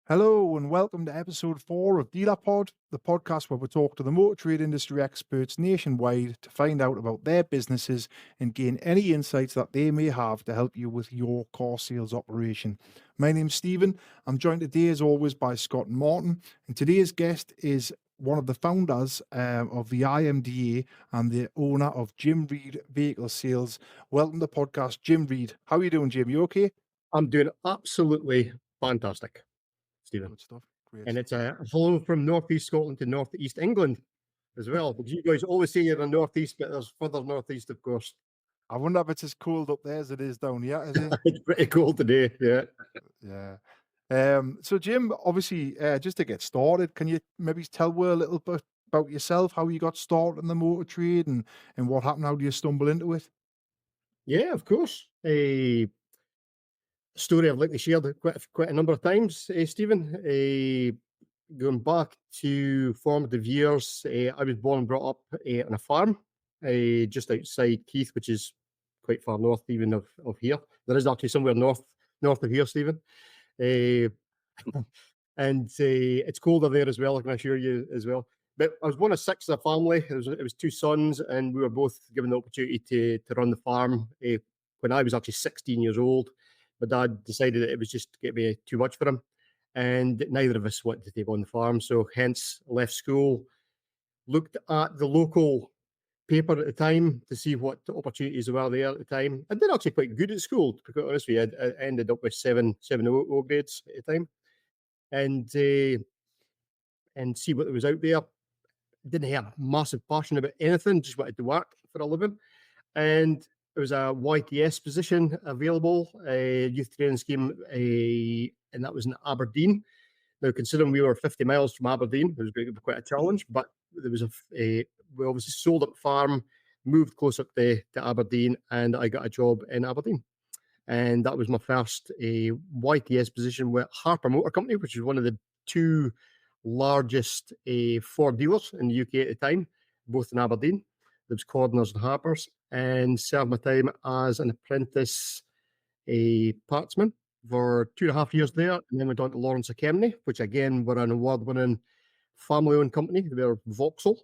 Hello and welcome to episode 4 of DealerPod, the podcast where we talk to the motor trade industry experts nationwide to find out about their businesses and gain any insights that they may have to help you with your car sales operation. My name's Stephen. I'm joined today, as always, by Scott and Martin, and today's guest is one of the founders of the IMDA and the owner of Jim Reid Vehicle Sales. Welcome to the podcast, Jim Reid. How are you doing, Jim? You okay? I'm doing absolutely fantastic, Stephen. Good stuff. Great And it's stuff. a hello from Northeast Scotland to Northeast England as well. Because you guys always say you're in the Northeast, but there's further Northeast, of course. I wonder if it's as cold up there as it is down here, is it? It's pretty cold today, yeah. Yeah. So Jim, obviously, just to get started, can you maybe tell us a little bit about yourself, how you got started in the motor trade and what happened? How do you stumble into it? Yeah, of course. A story I've likely shared quite a number of times, Stephen. Going back to formative years, I was born and brought up on a farm just outside Keith, which is quite far north even of here. There is actually somewhere north of here, Stephen. Uh, and it's colder there as well, I can assure you as well. But I was one of six in a family. It was two sons, and we were both given the opportunity to run the farm. When I was actually 16 years old, my dad decided that it was just going to be too much for him, and neither of us wanted to take on the farm. So hence left school, looked at the local paper at the time to see what the opportunities were there at the time. I did actually quite good at school, to be quite honest with you. I ended up with seven O grades at the time, and see what there was out there. Didn't have a massive passion about anything, just wanted to work for a living. And there was a YTS position available, a youth training scheme, and that was in Aberdeen. Now, considering we were 50 miles from Aberdeen, it was going to be quite a challenge, but there was we obviously sold up the farm, moved closer to Aberdeen, and I got a job in Aberdeen. And that was my first YTS position with Harper Motor Company, which is one of the two largest Ford dealers in the UK at the time, both in Aberdeen. There was Cordner's and Harper's, and served my time as an apprentice partsman for 2.5 years there, and then went on to Lawrence Kemney, which again were an award-winning family-owned company. They were Vauxhall,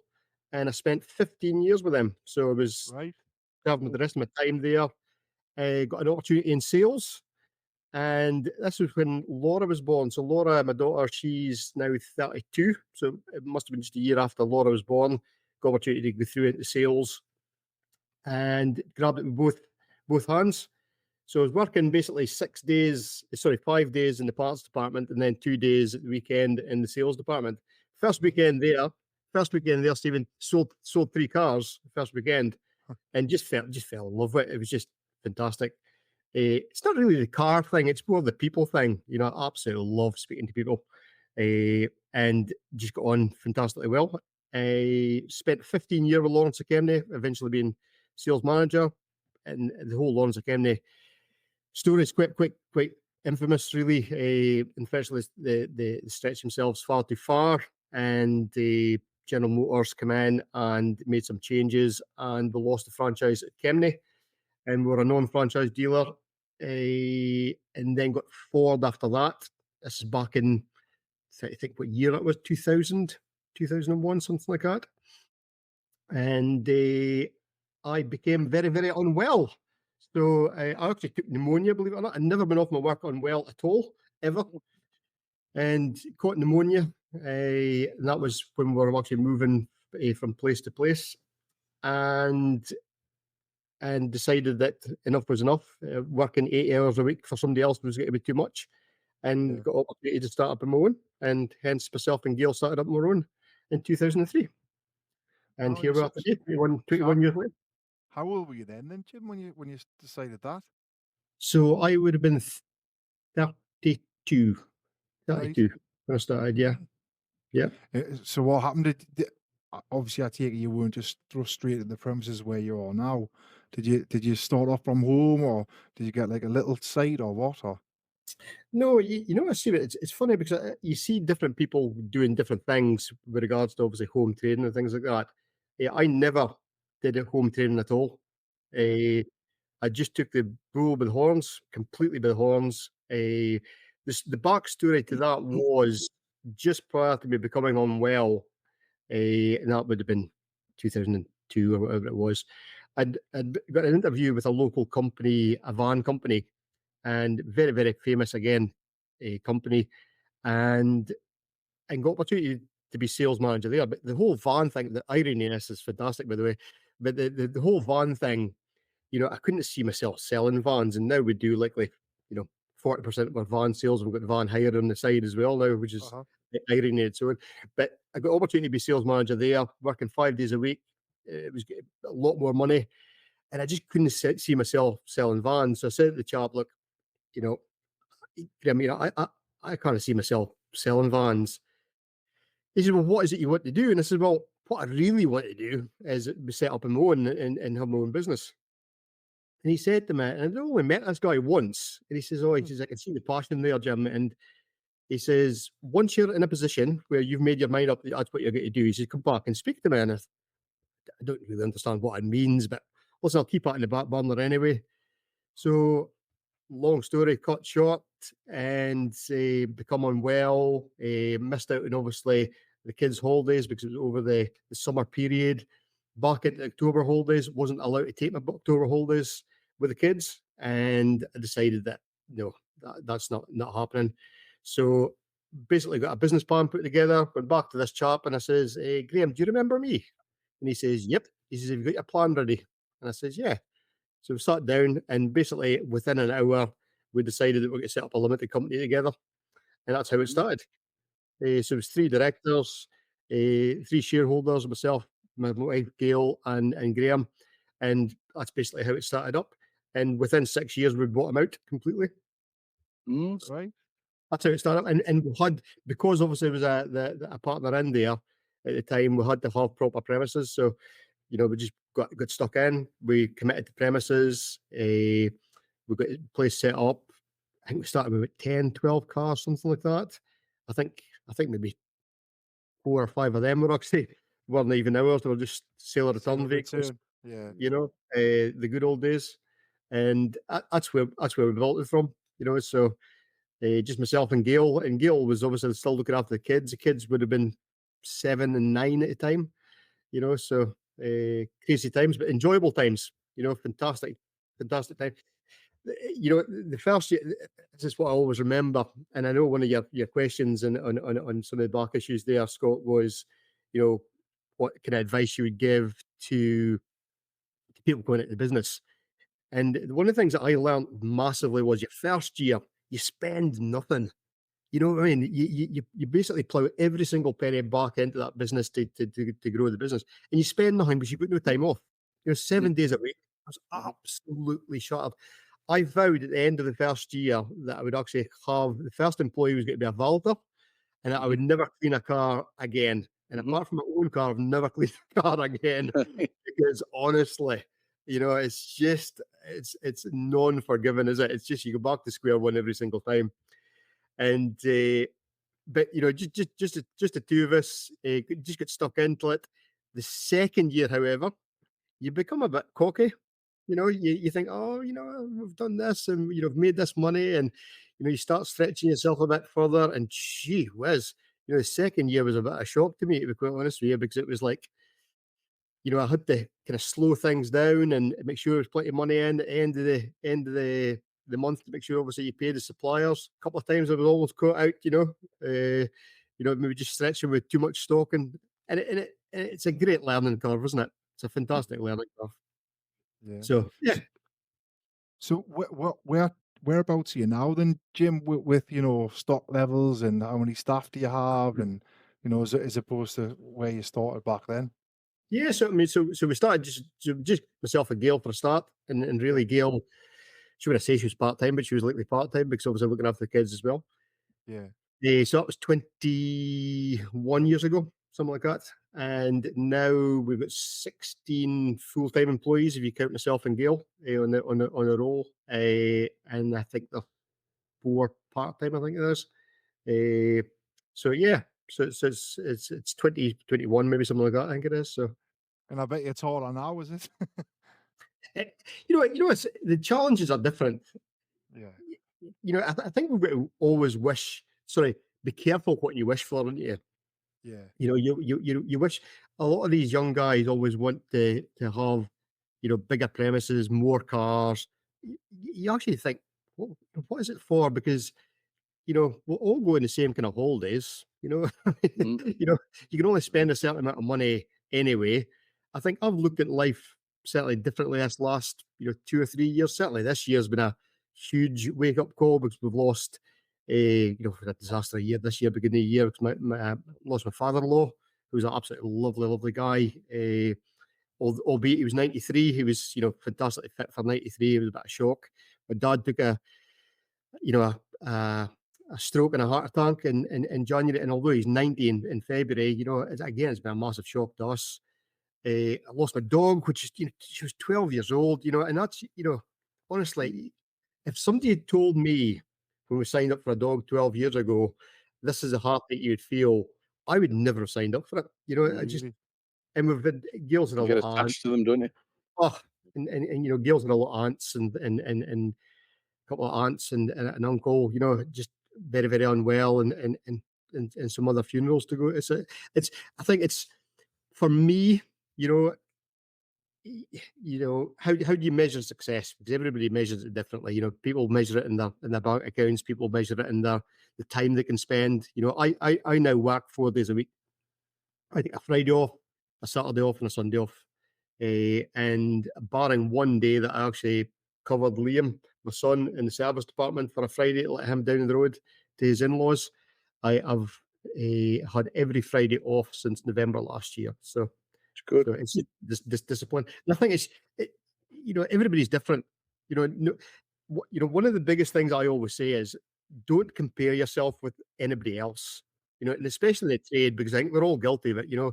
and I spent 15 years with them. So I was Right. serving the rest of my time there. Got an opportunity in sales, and this was when Laura was born. So Laura, my daughter, she's now 32. So it must have been just a year after Laura was born. Got opportunity to go through into sales and grabbed it with both hands. So I was working basically 5 days in the parts department, and then 2 days at the weekend in the sales department. First weekend there, Stephen, sold 3 cars first weekend, and just fell in love with it. It was just fantastic. It's not really the car thing; it's more the people thing. You know, I absolutely love speaking to people, and just got on fantastically well. I spent 15 years with Lawrence Kemney, eventually being sales manager, and the whole Lawrence Kemney story is quite infamous, really. Especially the stretch themselves far too far, and the General Motors come in and made some changes, and we lost the franchise at Kemney, and we were a non-franchise dealer, and then got Ford after that. This is back in, I think, what year it was, 2000, 2001, something like that. And I became very, very unwell. So I actually took pneumonia, believe it or not. I'd never been off my work unwell at all, ever. And caught pneumonia. And that was when we were actually moving from place to place. And decided that enough was enough. Working 8 hours a week for somebody else was going to be too much, and Yeah. got opportunity to start up on my own. And hence myself and Gail started up on our own in 2003. And Oh, here yeah. we are today, 21 years later. How old were you then, Jim, when you decided that? So I would have been 32, Right. 32 when I started. Yeah, Right. yeah. So what happened? Obviously, I take it you weren't just thrust straight at the premises where you are now. Did you start off from home, or did you get like a little site, or what? Or No, you know, I see it. It's funny because you see different people doing different things with regards to obviously home trading and things like that. I never did a home trading at all. yeah, I just took the bull by the horns, completely by the horns. the backstory to that was just prior to me becoming unwell, and that would have been 2002 or whatever it was. I'd got an interview with a local company, a van company, and very, very famous again, a company, and got opportunity to be sales manager there. But the whole van thing, the irony in this is fantastic, by the way. But the whole van thing, I couldn't see myself selling vans, and now we do like 40% of our van sales. We've got the van hire on the side as well now, which is Uh-huh. the irony and so on. But I got opportunity to be sales manager there, working 5 days a week. It was getting a lot more money, and I just couldn't see myself selling vans. So I said to the chap, "Look, you know, I kind of see myself selling vans." He said, "Well, what is it you want to do?" And I said, "Well, what I really want to do is be set up on my own and have my own business." And he said to me, and I'd only met this guy once, and he says, "Oh, he Hmm. says, I can see the passion there, Jim." And he says, "Once you're in a position where you've made your mind up that that's what you're going to do," he says, "come back and speak to me." And I don't really understand what it means, but listen, I'll keep it in the back burner anyway. So long story cut short, and become unwell, missed out on obviously the kids' holidays because it was over the summer period. Back into October holidays, wasn't allowed to take my October holidays with the kids, and I decided that no, that's not happening. So basically, got a business plan put together. Went back to this chap, and I says, "Hey, Graham, do you remember me?" And he says, "Yep." He says, "Have you got your plan ready?" And I says, "Yeah." So we sat down, and basically within an hour, we decided that we're going to set up a limited company together, and that's how it started. So it was three directors, three shareholders, myself, my wife Gail, and Graham, and that's basically how it started up. And within 6 years, we bought them out completely. Right. That's how it started. And we had, because obviously there was a partner in there at the time, we had to have proper premises. So we just got stuck in. We committed to premises. We got the place set up. I think we started with about 10, 12 cars, something like that. I think maybe 4 or 5 of them were actually weren't even ours. They were just seller Sale return and vehicles, return. Yeah. the good old days. And that's where we built it from. So just myself and Gail. And Gail was obviously still looking after the kids. The kids would have been 7 and 9 at the time. So crazy times, but enjoyable times. Fantastic, fantastic time. The first year, this is what I always remember, and I know one of your questions on some of the back issues there, Scott, was, what kind of advice you would give to people going into the business. And one of the things that I learned massively was your first year, you spend nothing. You know what I mean? You basically plow every single penny back into that business to grow the business, and you spend nothing because you've got no time off. 7 days a week. I was absolutely shut up. I vowed at the end of the first year that I would actually have the first employee was going to be a valeter, and that I would never clean a car again. And apart from my own car, I've never cleaned a car again because honestly, it's just it's non-forgiving, is it? It's just you go back to square one every single time. And but just the two of us just got stuck into it. The second year, however, you become a bit cocky. You think, oh, we've done this and we've made this money, and you start stretching yourself a bit further. And gee whiz, the second year was a bit of a shock to me, to be quite honest with you, because it was like, I had to kind of slow things down and make sure there's plenty of money in at the end of the month to make sure obviously you pay the suppliers. A couple of times I was almost caught out, maybe just stretching with too much stock, and it's a great learning curve, isn't it? It's a fantastic learning curve. Yeah. So yeah. So whereabouts are you now then, Jim, with stock levels and how many staff do you have, and as opposed to where you started back then? Yeah, so I mean, so we started just myself and Gail for a start, and Yeah. really Gail, she would say she was part time, but she was likely part time because obviously looking after the kids as well. Yeah. So that was 21 years ago, something like that. And now we've got 16 full time employees if you count myself and Gail on a roll, and I think they're 4 part time. I think it is. So yeah, so it's 2021 maybe something like that. I think it is. So And I bet you're taller now, is it? Eh, it's the challenges are different. Yeah. I think we've got to always wish. Sorry, be careful what you wish for, don't you? Yeah. You wish a lot of these young guys always want to have, bigger premises, more cars. You actually think, what is it for? Because we'll all go in the same kind of holidays. Mm. You can only spend a certain amount of money anyway. I think I've looked at life certainly differently this last 2 or 3 years. Certainly this year's been a huge wake up call because we've lost for a disaster year this year, beginning of the year, because lost my father-in-law, who was an absolutely lovely, lovely guy. Albeit he was 93, he was fantastically fit for 93. It was a bit of a shock. My dad took you know a, a, a stroke and a heart attack in January, and although he's 90 in February, it's been a massive shock to us. I lost my dog, which is she was 12 years old, and that's honestly, if somebody had told me when we signed up for a dog 12 years ago, this is the heartbeat you would feel, I would never have signed up for it. I just, Really? and we've had girls and a You get lot of aunts. attached to them, don't you? Oh, and girls and a lot of aunts and a couple of aunts and an uncle, just very, very unwell and some other funerals to go. I think it's for me, you know, how do you measure success? Because everybody measures it differently. People measure it in their bank accounts. People measure it in the time they can spend. I now work 4 days a week. I take a Friday off, a Saturday off, and a Sunday off. And barring one day that I actually covered Liam, my son, in the service department for a Friday to let him down the road to his in-laws, I have had every Friday off since November last year. So It's good. it's this discipline. And I think everybody's different. No, one of the biggest things I always say is don't compare yourself with anybody else. And especially the trade, because I think we're all guilty of it. We'll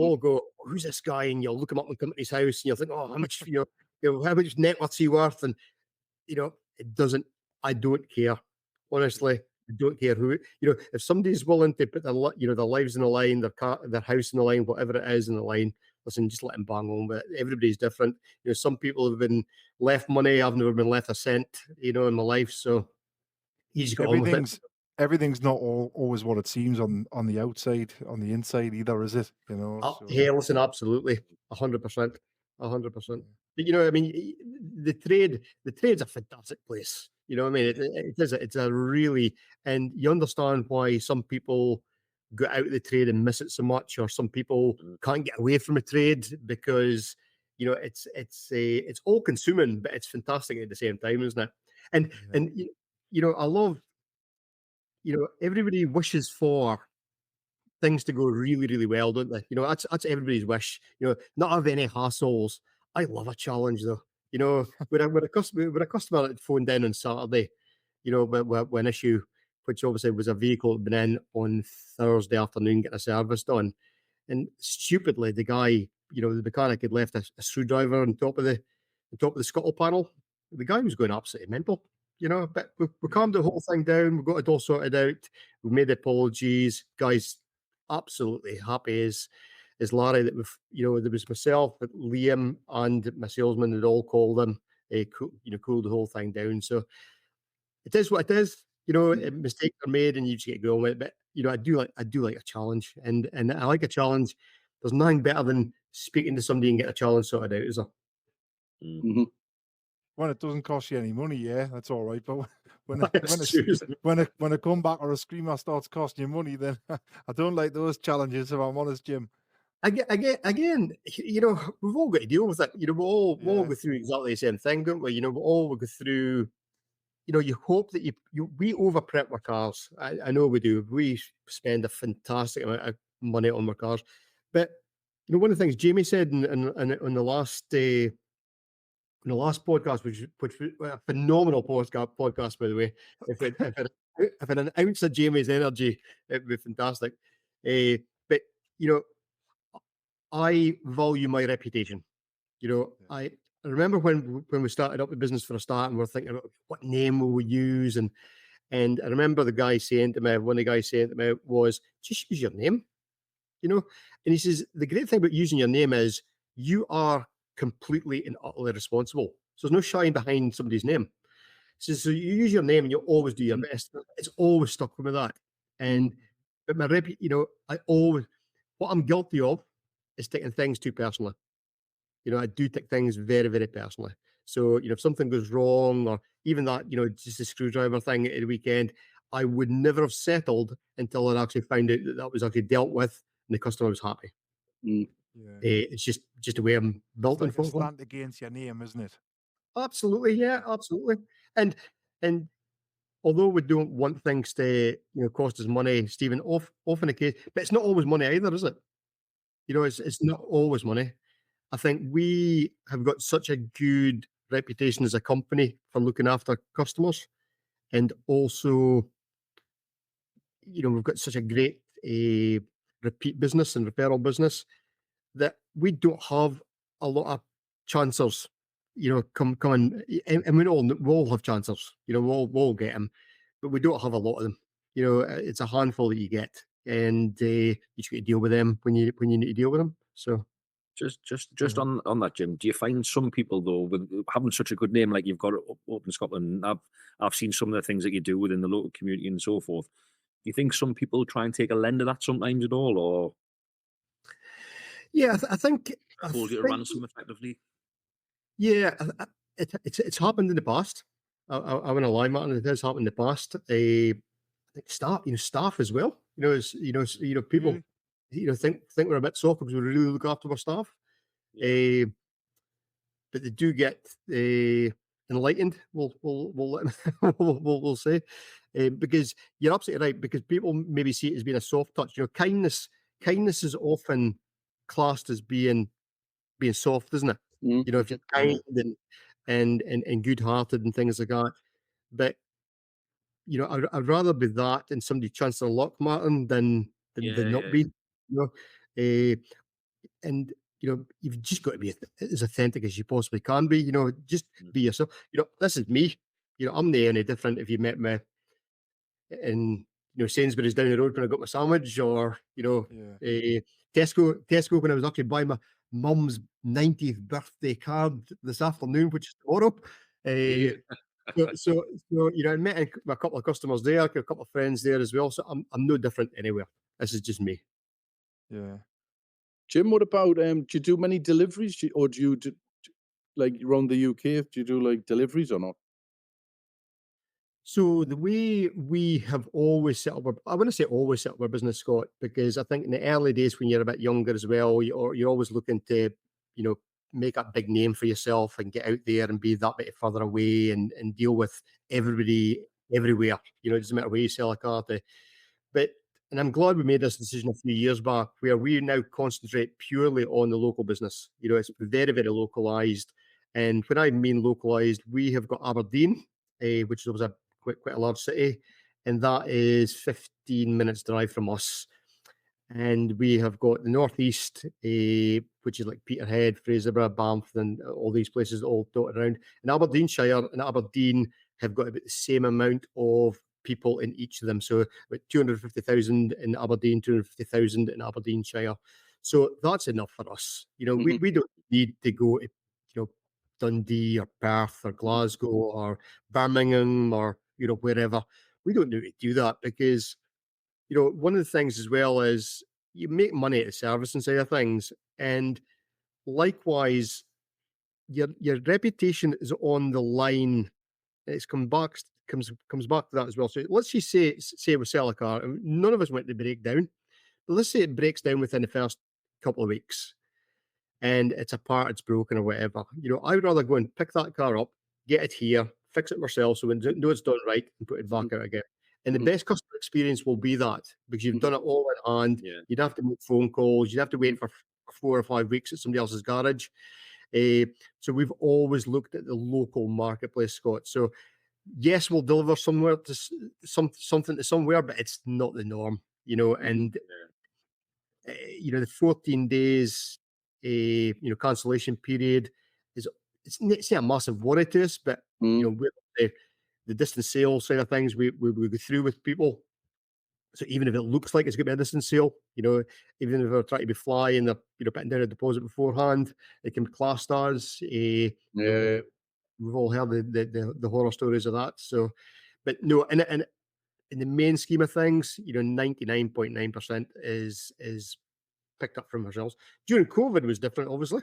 Mhm. all go, "Who's this guy?" And you'll look him up in the company's house, and you'll think, "Oh, how much how much net worth's he worth?" And it doesn't. I don't care. Honestly, I don't care who. If somebody's willing to put their lives in the line, their car, their house in the line, whatever it is in the line, listen, just let them bang on with it. Everybody's different. Some people have been left money. I've never been left a cent. In my life, so you just got on with it. Everything's not always what it seems on the outside, on the inside either, is it? So Hey, listen, absolutely, 100%, 100%. But I mean, the trade's a fantastic place. What I mean? It is. It's a really, and you understand why some people go out of the trade and miss it so much, or some people can't get away from a trade because it's all consuming, but it's fantastic at the same time, isn't it? And yeah. and I love everybody wishes for things to go really, really well, don't they? That's everybody's wish. Not have any hassles. I love a challenge though. When a customer had phoned in on Saturday, with an issue, which obviously was a vehicle that had been in on Thursday afternoon getting a service done, and stupidly the guy, the mechanic had left a screwdriver on top of the scuttle panel. The guy was going absolutely mental. But we calmed the whole thing down. We got it all sorted out. We made apologies. Guys absolutely happy as Larry that there was myself, Liam, and my salesman had all called him, cooled the whole thing down. So it is what it is. Mistakes are made and you just get going with it. But I do like a challenge, and I like a challenge. There's nothing better than speaking to somebody and get a challenge sorted out, is there? Mhm. When it doesn't cost you any money, yeah, that's all right. But when a, when a, It's true, isn't it? when a comeback or a screamer starts costing you money, then I don't like those challenges. If I'm honest, Jim. Again, we've all got to deal with it. We all Yeah. go through exactly the same thing, don't we? We all go through. You hope that we over prep our cars. I know we do. We spend a fantastic amount of money on our cars, but one of the things Jamie said in the last podcast, which was a phenomenal podcast, by the way. If it an ounce of Jamie's energy, it'd be fantastic. But you know, I value my reputation. I remember when we started up the business for a start, and we're thinking about what name will we use, and I remember one of the guys saying to me was, just use your name, and he says, the great thing about using your name is you are completely and utterly responsible. So there's no shying behind somebody's name. So you use your name and you always do your best. It's always stuck with me that. And but my what I'm guilty of is taking things too personally. I do take things very, very personally. So, if something goes wrong, or even that, just a screwdriver thing at the weekend, I would never have settled until I actually found out that was actually dealt with and the customer was happy. Yeah. It's just the way I'm built, It's like a unfortunately. slant against your name, isn't it? Absolutely, yeah, absolutely. And although we don't want things to cost us money, Stephen, often the case, but it's not always money either, is it? It's not always money. I think we have got such a good reputation as a company for looking after customers, and also, we've got such a great repeat business and referral business that we don't have a lot of chancers, come and we all have chancers, we'll get them, but we don't have a lot of them. It's a handful that you get, and you just got to deal with them when you need to deal with them. So. Just on that, Jim, do you find some people though, with having such a good name like you've got up in Scotland, I've seen some of the things that you do within the local community and so forth. Do you think some people try and take a lend of that sometimes at all, or Yeah, I think hold you to ransom effectively? Yeah, it's happened in the past. I want to lie, Martin. It has happened in the past. I think staff as well. People, think we're a bit soft because we really look after our staff. But they do get enlightened. We'll let them, we'll say, because you're absolutely right. Because people maybe see it as being a soft touch. Kindness is often classed as being soft, isn't it? If you're kind and good-hearted and things like that. But I'd rather be that and somebody chancellor luck, Martin, than not be. And you've just got to be as authentic as you possibly can be. Just be yourself. This is me. I'm not any different if you met me in Sainsbury's down the road when I got my sandwich, or Tesco when I was actually buying my mum's 90th birthday card this afternoon, which is tomorrow. So I met a couple of customers there, a couple of friends there as well. So I'm no different anywhere. This is just me. Yeah. Jim, what about do you do many deliveries, or do you like around the UK? Do you do like deliveries or not? So the way we have always set up I want to say always set up our business, Scott, because I think in the early days when you're a bit younger as well, you're always looking to, make a big name for yourself and get out there and be that bit further away and deal with everybody everywhere. It doesn't matter where you sell a car to. And I'm glad we made this decision a few years back, where we now concentrate purely on the local business. It's very, very localized. And when I mean localized, we have got Aberdeen, which was quite a large city, and that is 15 minutes drive from us. And we have got the northeast, which is like Peterhead, Fraserburgh, Banff, and all these places all dotted around. And Aberdeenshire and Aberdeen have got about the same amount of people in each of them. So about 250,000 in Aberdeen, 250,000 in Aberdeenshire. So that's enough for us. We don't need to go to, Dundee or Perth or Glasgow or Birmingham or, wherever. We don't need to do that because, one of the things as well is you make money at the servicing side of things. And likewise, your reputation is on the line. It's comes back to that as well. So let's just say we sell a car, and none of us want to break down. But let's say it breaks down within the first couple of weeks, and it's a part, it's broken or whatever. I would rather go and pick that car up, get it here, fix it myself, so we know it's done right, and put it back out again. And the best customer experience will be that, because you've done it all in hand. Yeah. You'd have to make phone calls. You'd have to wait for 4 or 5 weeks at somebody else's garage. So we've always looked at the local marketplace, Scott. So yes, we'll deliver somewhere to something to somewhere, but it's not the norm, and the 14 days cancellation period it's not a massive worry to us, but with the distance sale side of things, we go through with people. So even if it looks like it's going to be a distance sale, even if they're trying to be fly and they're putting down a deposit beforehand, it can be classed as Yeah. we've all heard the horror stories of that. So, but no, and in the main scheme of things, 99.9% is picked up from ourselves. During COVID was different, obviously.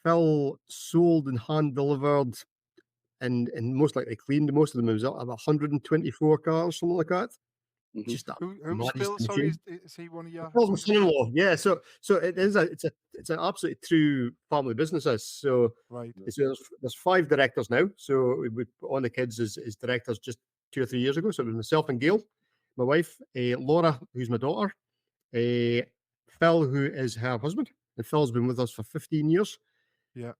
Phil sold and hand delivered and most likely cleaned most of them. It was about 124 cars, something like that. Mhm. Just that. Who's Maddest Phil? Sorry, machine. is he one of your? Phil's my son-in-law. Yeah, so it's an absolutely true family business. So Right. there's 5 directors now. So we put on the kids as directors just 2 or 3 years ago. So it was myself and Gail, my wife, Laura, who's my daughter, Phil, who is her husband, and Phil's been with us for 15 years. Yeah.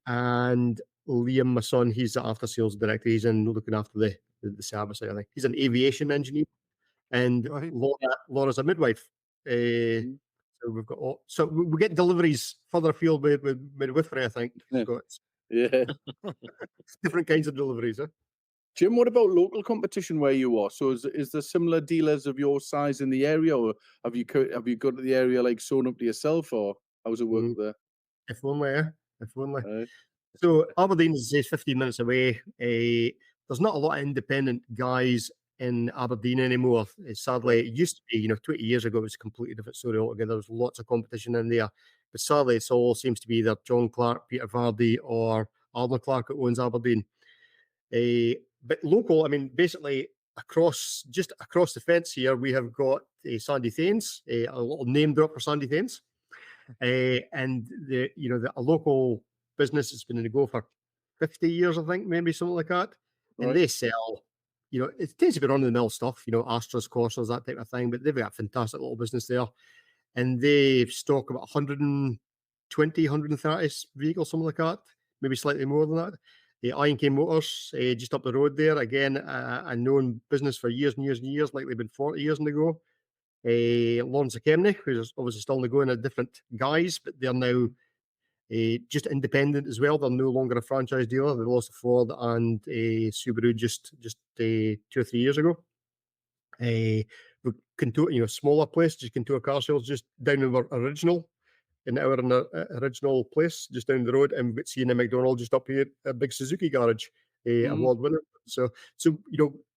And Liam, my son, he's the after sales director. He's in looking after the service side of things. He's an aviation engineer, and Right. Laura's a midwife. So we've got so we get deliveries further afield with midwifery, I think. Yeah. Scott. Yeah. Different kinds of deliveries, huh? Jim, what about local competition where you are? So is there similar dealers of your size in the area, or have you got to the area like sewn up to yourself, or how's it work there? If only, if only. Right. So Aberdeen is 15 minutes away. There's not a lot of independent guys in Aberdeen anymore. Sadly, it used to be, 20 years ago, it was a completely different story altogether. There was lots of competition in there. But sadly, it all seems to be either John Clark, Peter Vardy, or Arnold Clark that owns Aberdeen. But local, I mean, basically just across the fence here, we have got Sandy Thanes, a little name drop for Sandy Thanes. And a local business that's been in the go for 50 years, I think, maybe something like that. And Right. they sell, it tends to be run-of-the-mill stuff, Astras, Corsas, that type of thing, but they've got a fantastic little business there. And they stock about 120, 130 vehicles, something like that, maybe slightly more than that. I&K Motors, just up the road there, again, a known business for years and years and years, like they've been 40 years in the go. Lawrence Kemney, who's obviously still in the go in a different guise, but they're now just independent as well. They're no longer a franchise dealer. They lost to Ford and Subaru just 2 or 3 years ago. Smaller place, just Contour Car Sales, just down in our original, in our original place, just down the road, and we've got C&M McDonald just up here, a big Suzuki garage, award winner. So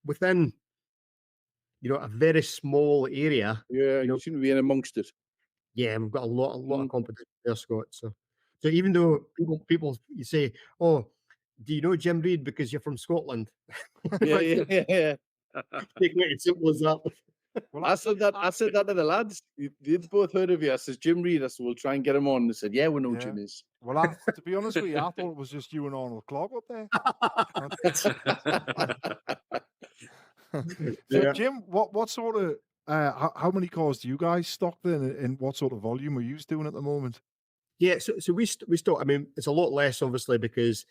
within a very small area. Yeah, you shouldn't be in amongst it. Yeah, we've got a lot of competition there, Scott. So even though people you say, "Oh, do you know Jim Reid because you're from Scotland?" Yeah. Make it as simple as that. Well, I said that to the lads. They'd both heard of you. I said, Jim Reid. I said, we'll try and get him on. They said, yeah, we know who Jim is. Well, to be honest with you, I thought it was just you and Arnold Clark up there. So, Jim, what sort of how many cars do you guys stock then, and what sort of volume are you doing at the moment? Yeah, so we stock. I mean, it's a lot less, obviously, because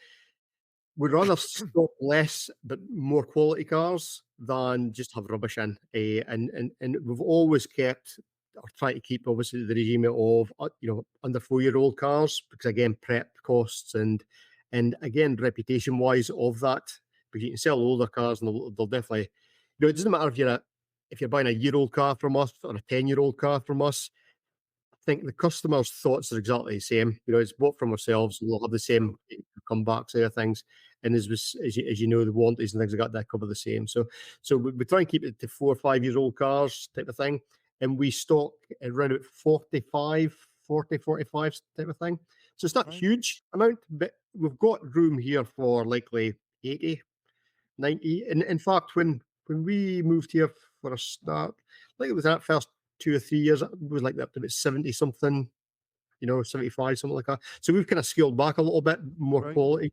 we'd rather stock less but more quality cars than just have rubbish in. And we've always kept or try to keep, obviously, the regime of under 4-year-old cars, because again, prep costs and again, reputation wise of that, because you can sell older cars and they'll definitely, it doesn't matter if you're buying a year-old car from us or a 10-year-old car from us. I think the customer's thoughts are exactly the same. It's bought from ourselves, and we'll have the same comeback side of things. And as you know, the warranties and things like that cover the same. So we try and keep it to 4 or 5 years old cars type of thing. And we stock around about 40, 45 type of thing. So it's not huge amount, but we've got room here for likely 80, 90. And in fact, when we moved here for a start, like it was that first 2 or 3 years, it was like up to about 70 something, 75, something like that. So we've kind of scaled back a little bit more quality.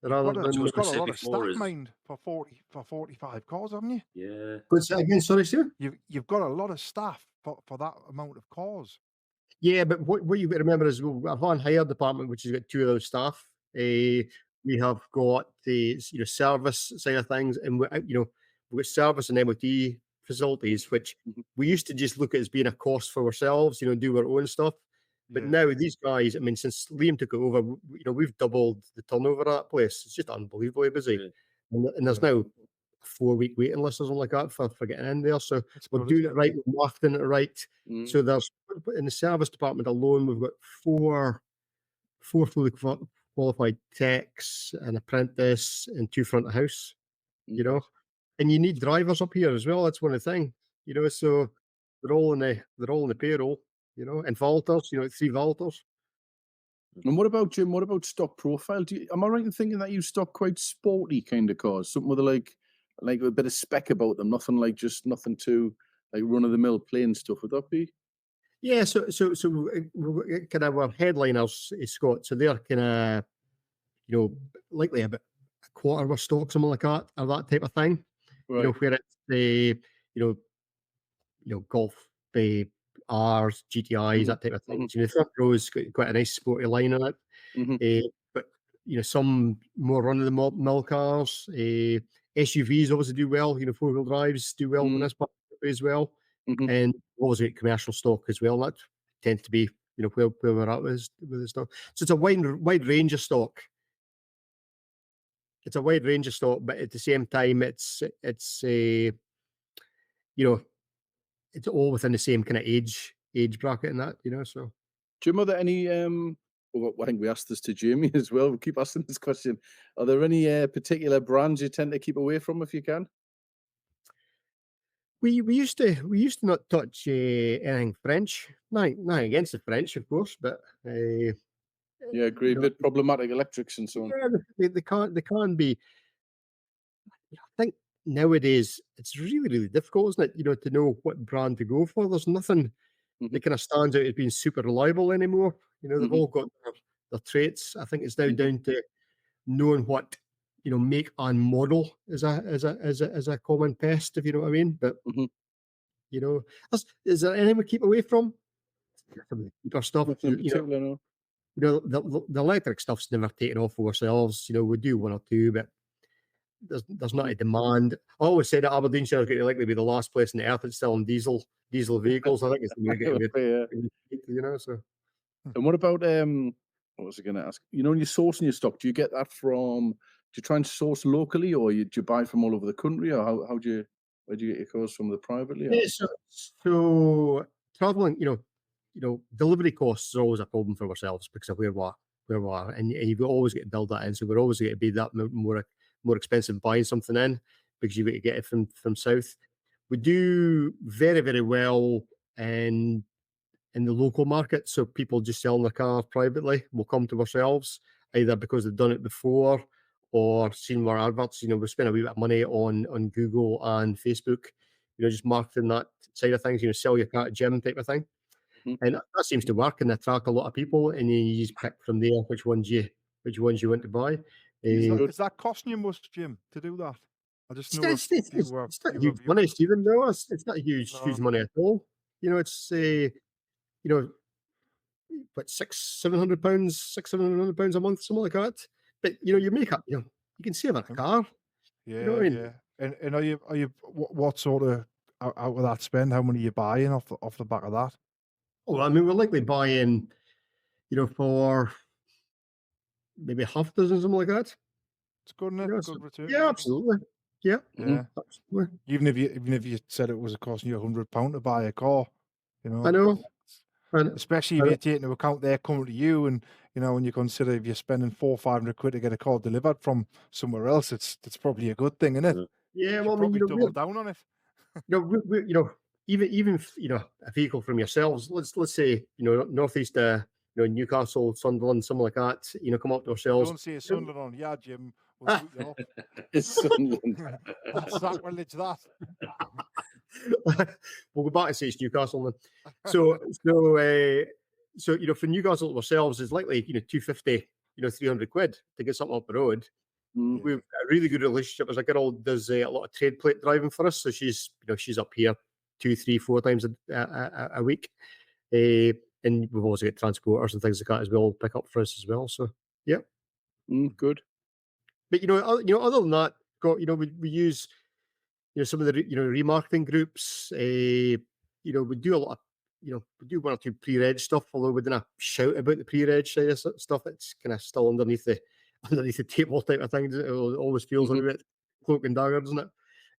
Rather than So you've got a lot of before staff mind for 45 cars, haven't you? Yeah. Good. Say again, sorry, Steve. You've got a lot of staff for that amount of cars. Yeah, but what you've got to remember is we've got a van hire department, which has got 2 of those staff. We have got the service side of things, and we've got service and MOT facilities, which we used to just look at as being a cost for ourselves, do our own stuff. But now these guys, I mean, since Liam took it over, we've doubled the turnover of that place. It's just unbelievably busy, and there's now a 4-week waiting list or something like that for getting in there. So we're doing it right, we're marketing it right. So there's in the service department alone, we've got 4 4 fully qualified techs, an apprentice, and 2 front of house. You know, and you need drivers up here as well. That's one of the things. You know, so they're all in the payroll. You know, and vaulters. You know, 3 vaulters. And what about Jim? What about stock profile? Am I right in thinking that you stock quite sporty kind of cars? Something with like a bit of spec about them, nothing too like run of the mill plain stuff. Would that be? Yeah. So kind of our headliners, Scott. So they're kind of, you know, likely about a quarter of our stock, something like that, or that type of thing. Right. You know, where it's the golf, R's, GTIs, that type of thing. You know, the front row's got quite a nice sporty line on it. But you know, some more run of the mill cars. SUVs obviously do well. You know, 4-wheel drives do well in this part as well. And obviously commercial stock as well. That tends to be, you know, where we're at with the stock. So it's a wide range of stock. It's a wide range of stock, but at the same time, it's you know, it's all within the same kind of age bracket and that, you know. So, Jim, are there any? Well, I think we asked this to Jamie as well. We keep asking this question. Are there any particular brands you tend to keep away from if you can? we used to not touch anything French. Nothing against the French, of course, but Yeah, agree. A bit problematic electrics and so on. yeah, they can be. I think nowadays it's really difficult, isn't it? You know, to know what brand to go for. There's nothing that kind of stands out as being super reliable anymore. You know, they've all got their traits. I think it's now down to knowing what, you know, make and model is a common pest, if you know what I mean. But you know, is there anything we keep away from? Some of the cheaper stuff. Nothing in particular, no. You know, the electric stuff's never taken off for ourselves. You know, we do 1 or 2, but there's not a demand. I always say that Aberdeenshire's going to likely be the last place on the earth that's selling diesel vehicles. I think it's going to get you know. So, and what about what was I going to ask? You know, when you're sourcing your stock, do you get that from? Do you try and source locally, or do you buy from all over the country, or where do you get your cars from? The privately? yeah, so traveling, you know, delivery costs are always a problem for ourselves because of where we are, and you've always got to build that in. So we're always going to be that more expensive buying something in because you've got to get it from south. We do very well in the local market, so people just selling their car privately will come to ourselves either because they've done it before or seen our adverts. You know, we spend a wee bit of money on Google and Facebook, you know, just marketing that side of things. You know, sell your car at gym type of thing, and that seems to work and attract a lot of people. And you just pick from there which ones you want to buy. Is that costing you much, Jim, to do that? I just know it's not huge money, Stephen. No, it's not huge money at all. You know, it's you know, what, £600-700 a month, something like that. But you know, you make up. You know, you can save on a car. Yeah, you know what I mean? yeah. And are you what sort of out of that spend? How many are you buying off the back of that? Oh, I mean, we're likely buying, you know, for maybe half a dozen, something like that. It's good, isn't it? You know, Good return. yeah, absolutely. Yeah, absolutely. Even if you said it was costing you £100 to buy a car, you know. I know. Especially if you take into account they're coming to you, and you know, when you consider if you're spending £400 or £500 to get a car delivered from somewhere else, it's probably a good thing, isn't it? Yeah, You well, I mean, probably you know, double down on it. you know, you know, even you know, a vehicle from yourselves. Let's say, you know, northeast, you know, Newcastle, Sunderland, something like that. You know, come up to ourselves. Don't say Sunderland on, yeah, Jim. We'll boot you off. It's Sunderland. That's sacrilege, that. We'll go back and say it's Newcastle then. So you know, for Newcastle to ourselves is likely, you know, 250, you know, £300 to get something up the road. We've got a really good relationship. There's a girl does a lot of trade plate driving for us, so she's up here 2, 3, 4 times a week, and we've also got transporters and things like that as well pick up for us as well. So yeah, good. But you know, other than that, you know, we use, you know, some of the remarketing groups. You know, we do a lot of, you know, we do 1 or 2 pre-reg stuff, although we didn't shout about the pre-reg side of stuff. It's kind of still underneath the table type of thing. It always feels a bit cloak and dagger, doesn't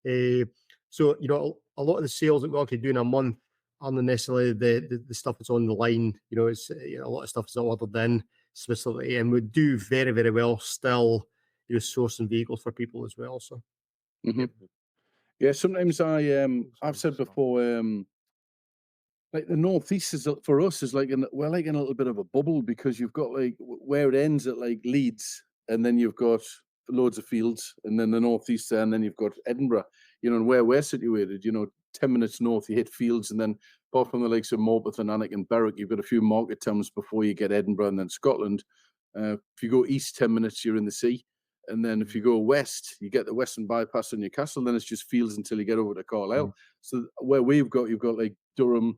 it? So you know, a lot of the sales that we actually do in a month aren't necessarily the stuff that's on the line. You know, it's, you know, a lot of stuff is not ordered in. specifically, and we do very, very well still, sourcing vehicles for people as well. So Yeah, sometimes I've Sorry, said Scott. before, like the northeast is for us is like we're like in a little bit of a bubble, because you've got like where it ends at like Leeds, and then you've got loads of fields, and then the northeast there, and then you've got Edinburgh, and where we're situated, 10 minutes north you hit fields, and then apart from the likes of Morpeth and Alnwick and Berwick, you've got a few market towns before you get Edinburgh and then Scotland. If you go east 10 minutes, you're in the sea. And then if you go west, you get the Western Bypass in Newcastle, then it's just fields until you get over to Carlisle. So where you've got like Durham,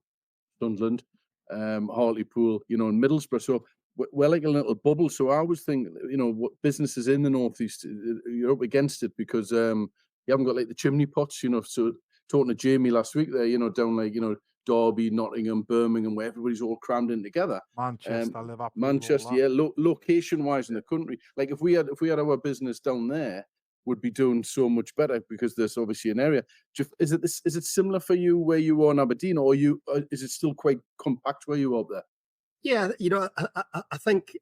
Sunderland, Hartlepool, and Middlesbrough. So we're like a little bubble. So I was thinking, what businesses in the northeast, you're up against it, because you haven't got like the chimney pots, So talking to Jamie last week there, down like Derby, Nottingham, Birmingham, where everybody's all crammed in together. Manchester, Liverpool, Manchester, all that. location wise in the country. Like if we had our business down there, would be doing so much better, because there's obviously an area. Is it similar for you where you are in Aberdeen, or is it still quite compact where you are up there? yeah, I think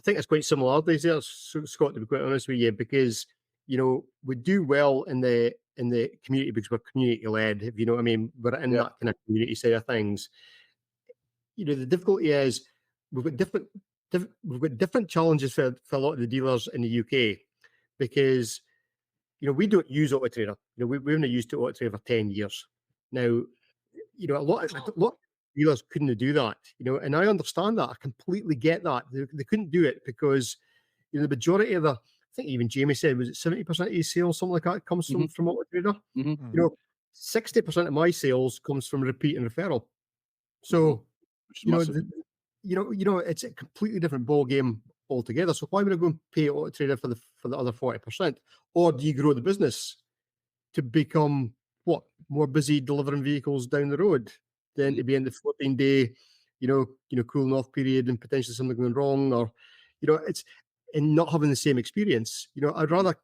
it's quite similarities there, Scott, to be quite honest with you, because we do well in the community because we're community led, if you know what I mean. We're in that kind of community side of things. The difficulty is we've got different challenges for a lot of the dealers in the UK, because we don't use Autotrader. We've only used Autotrader for 10 years now. A lot of dealers couldn't do that. And I understand that. I completely get that. They couldn't do it because the majority of I think even Jamie said, was it 70% of his sales, something like that, comes from Autotrader. 60% of my sales comes from repeat and referral. So it's a completely different ball game altogether. So why would I go and pay Autotrader for the other 40%? Or do you grow the business to become more busy delivering vehicles down the road than to be in the 14-day, cooling off period and potentially something going wrong, or it's and not having the same experience. I'd rather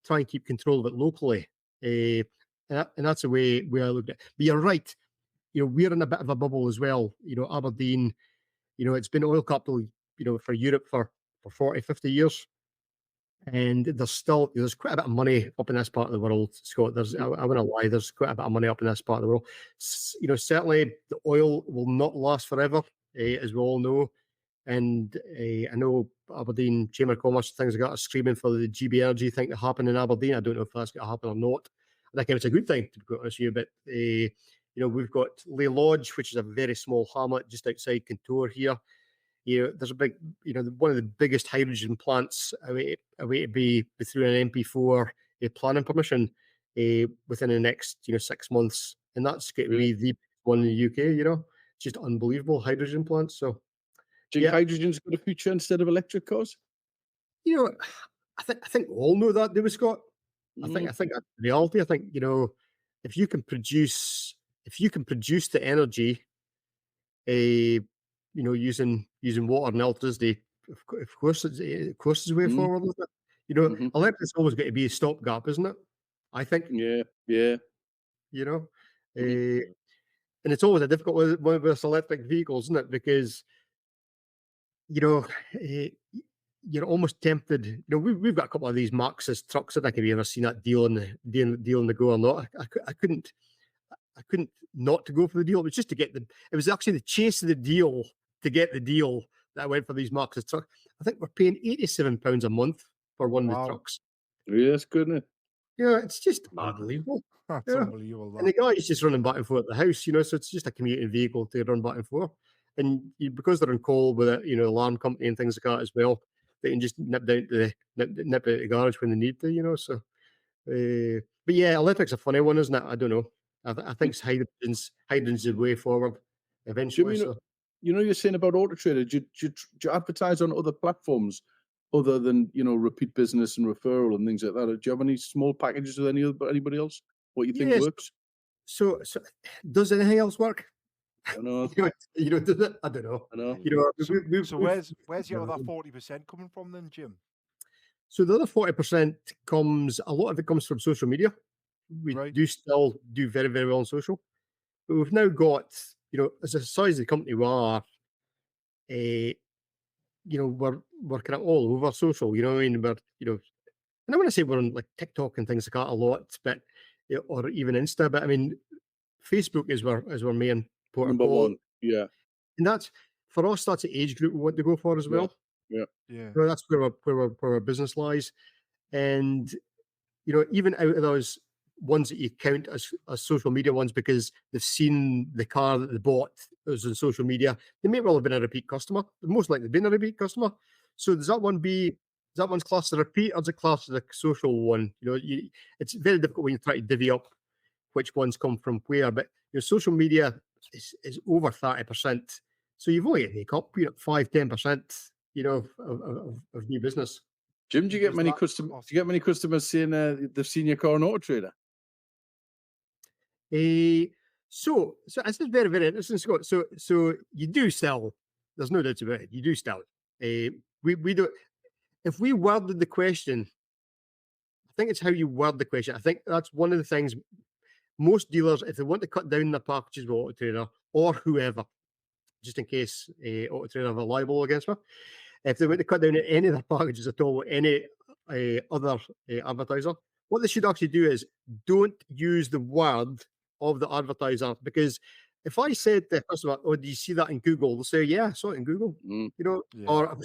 try and keep control of it locally, and that's the way I look at it. But you're right. We're in a bit of a bubble as well. Aberdeen, it's been oil capital, for Europe for 40, 50 years. And there's quite a bit of money up in this part of the world, Scott. I wouldn't lie, there's quite a bit of money up in this part of the world. Certainly the oil will not last forever, as we all know. And I know Aberdeen Chamber of Commerce things got screaming for the GB Energy thing to happen in Aberdeen. I don't know if that's going to happen or not. I think it's a good thing, to be honest with you. But we've got Lay Lodge, which is a very small hamlet just outside Contour here. There's a big, one of the biggest hydrogen plants away to be through an MP4 planning permission within the next 6 months, and that's going to be the one in the UK. Just unbelievable hydrogen plants. So, do you think hydrogen's got a future instead of electric cars? I think we all know that, do we, Scott? I think that's the reality. I think if you can produce the energy, using water and electricity, of course it's the way forward, isn't it? Electric's always got to be a stopgap, isn't it? I think. Yeah. And it's always a difficult one with electric vehicles, isn't it? Because you're almost tempted. We've got a couple of these Marxist trucks. I don't know if you've ever seen that deal on the go or not. I couldn't not to go for the deal. It was just to get it was actually the chase of the deal to get the deal that I went for these Marxist trucks. I think we're paying £87 a month for one of the trucks. Yes, goodness. It's just unbelievable. That's unbelievable. And the guy's just running back and forth at the house, so it's just a commuting vehicle to run back and forth. And because they're on call with it, alarm company and things like that as well, they can just nip out the garage when they need to, So, but yeah, electric's a funny one, isn't it? I don't know. I think hydrogen's the way forward eventually. You're saying about Autotrader. Do you advertise on other platforms other than repeat business and referral and things like that? Do you have any small packages with anybody else? What you think works? So does anything else work? I know. Does it? I don't know. I know. So where's your other 40% coming from then, Jim? So the other 40% a lot of it comes from social media. We do still do very, very well on social. But we've now got, as the size of the company we are, we're kind of all over social. You know what I mean? We're, and I want to say we're on like TikTok and things like that a lot, but or even Insta. But I mean, Facebook is our main port of Number call. one. Yeah. And that's for us. That's the age group we want to go for as well. Yeah. That's where our business lies. And even out of those ones that you count as social media ones because they've seen the car that they bought as on social media, they may well have been a repeat customer. Most likely been a repeat customer. So does that one's classed as a repeat or is it classed as a social one? It's very difficult when you try to divvy up which ones come from where, but your social media is over 30%. So you've only got to make up 5-10%, of new business. Jim, do you get many customers? Do you get many customers saying they've seen your car on Autotrader? So this is very, very interesting, Scott. So you do sell. There's no doubt about it. You do sell. We do. If we worded the question, I think it's how you word the question. I think that's one of the things most dealers, if they want to cut down their packages with Autotrader or whoever, just in case Autotrader are liable against me, if they want to cut down any of their packages at all with any other advertiser, what they should actually do is don't use the word of the advertiser, because if I said to a customer, "Oh, do you see that in Google?" They'll say, "Yeah, I saw it in Google." Or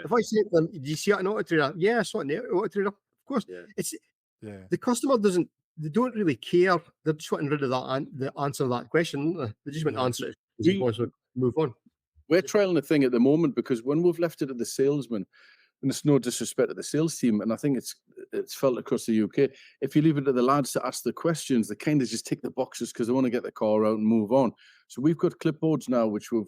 if I say to them, "Do you see it in Autotrader?" "Yeah, I saw it in Autotrader." Of course, it's the customer doesn't. They don't really care. They're just wanting rid of that the answer to that question. They just want to answer it. To move on. We're trialing a thing at the moment because when we've left it to the salesman, and it's no disrespect to the sales team, and I think it's felt across the UK. If you leave it to the lads to ask the questions, they kind of just tick the boxes because they want to get the car out and move on. So we've got clipboards now, which we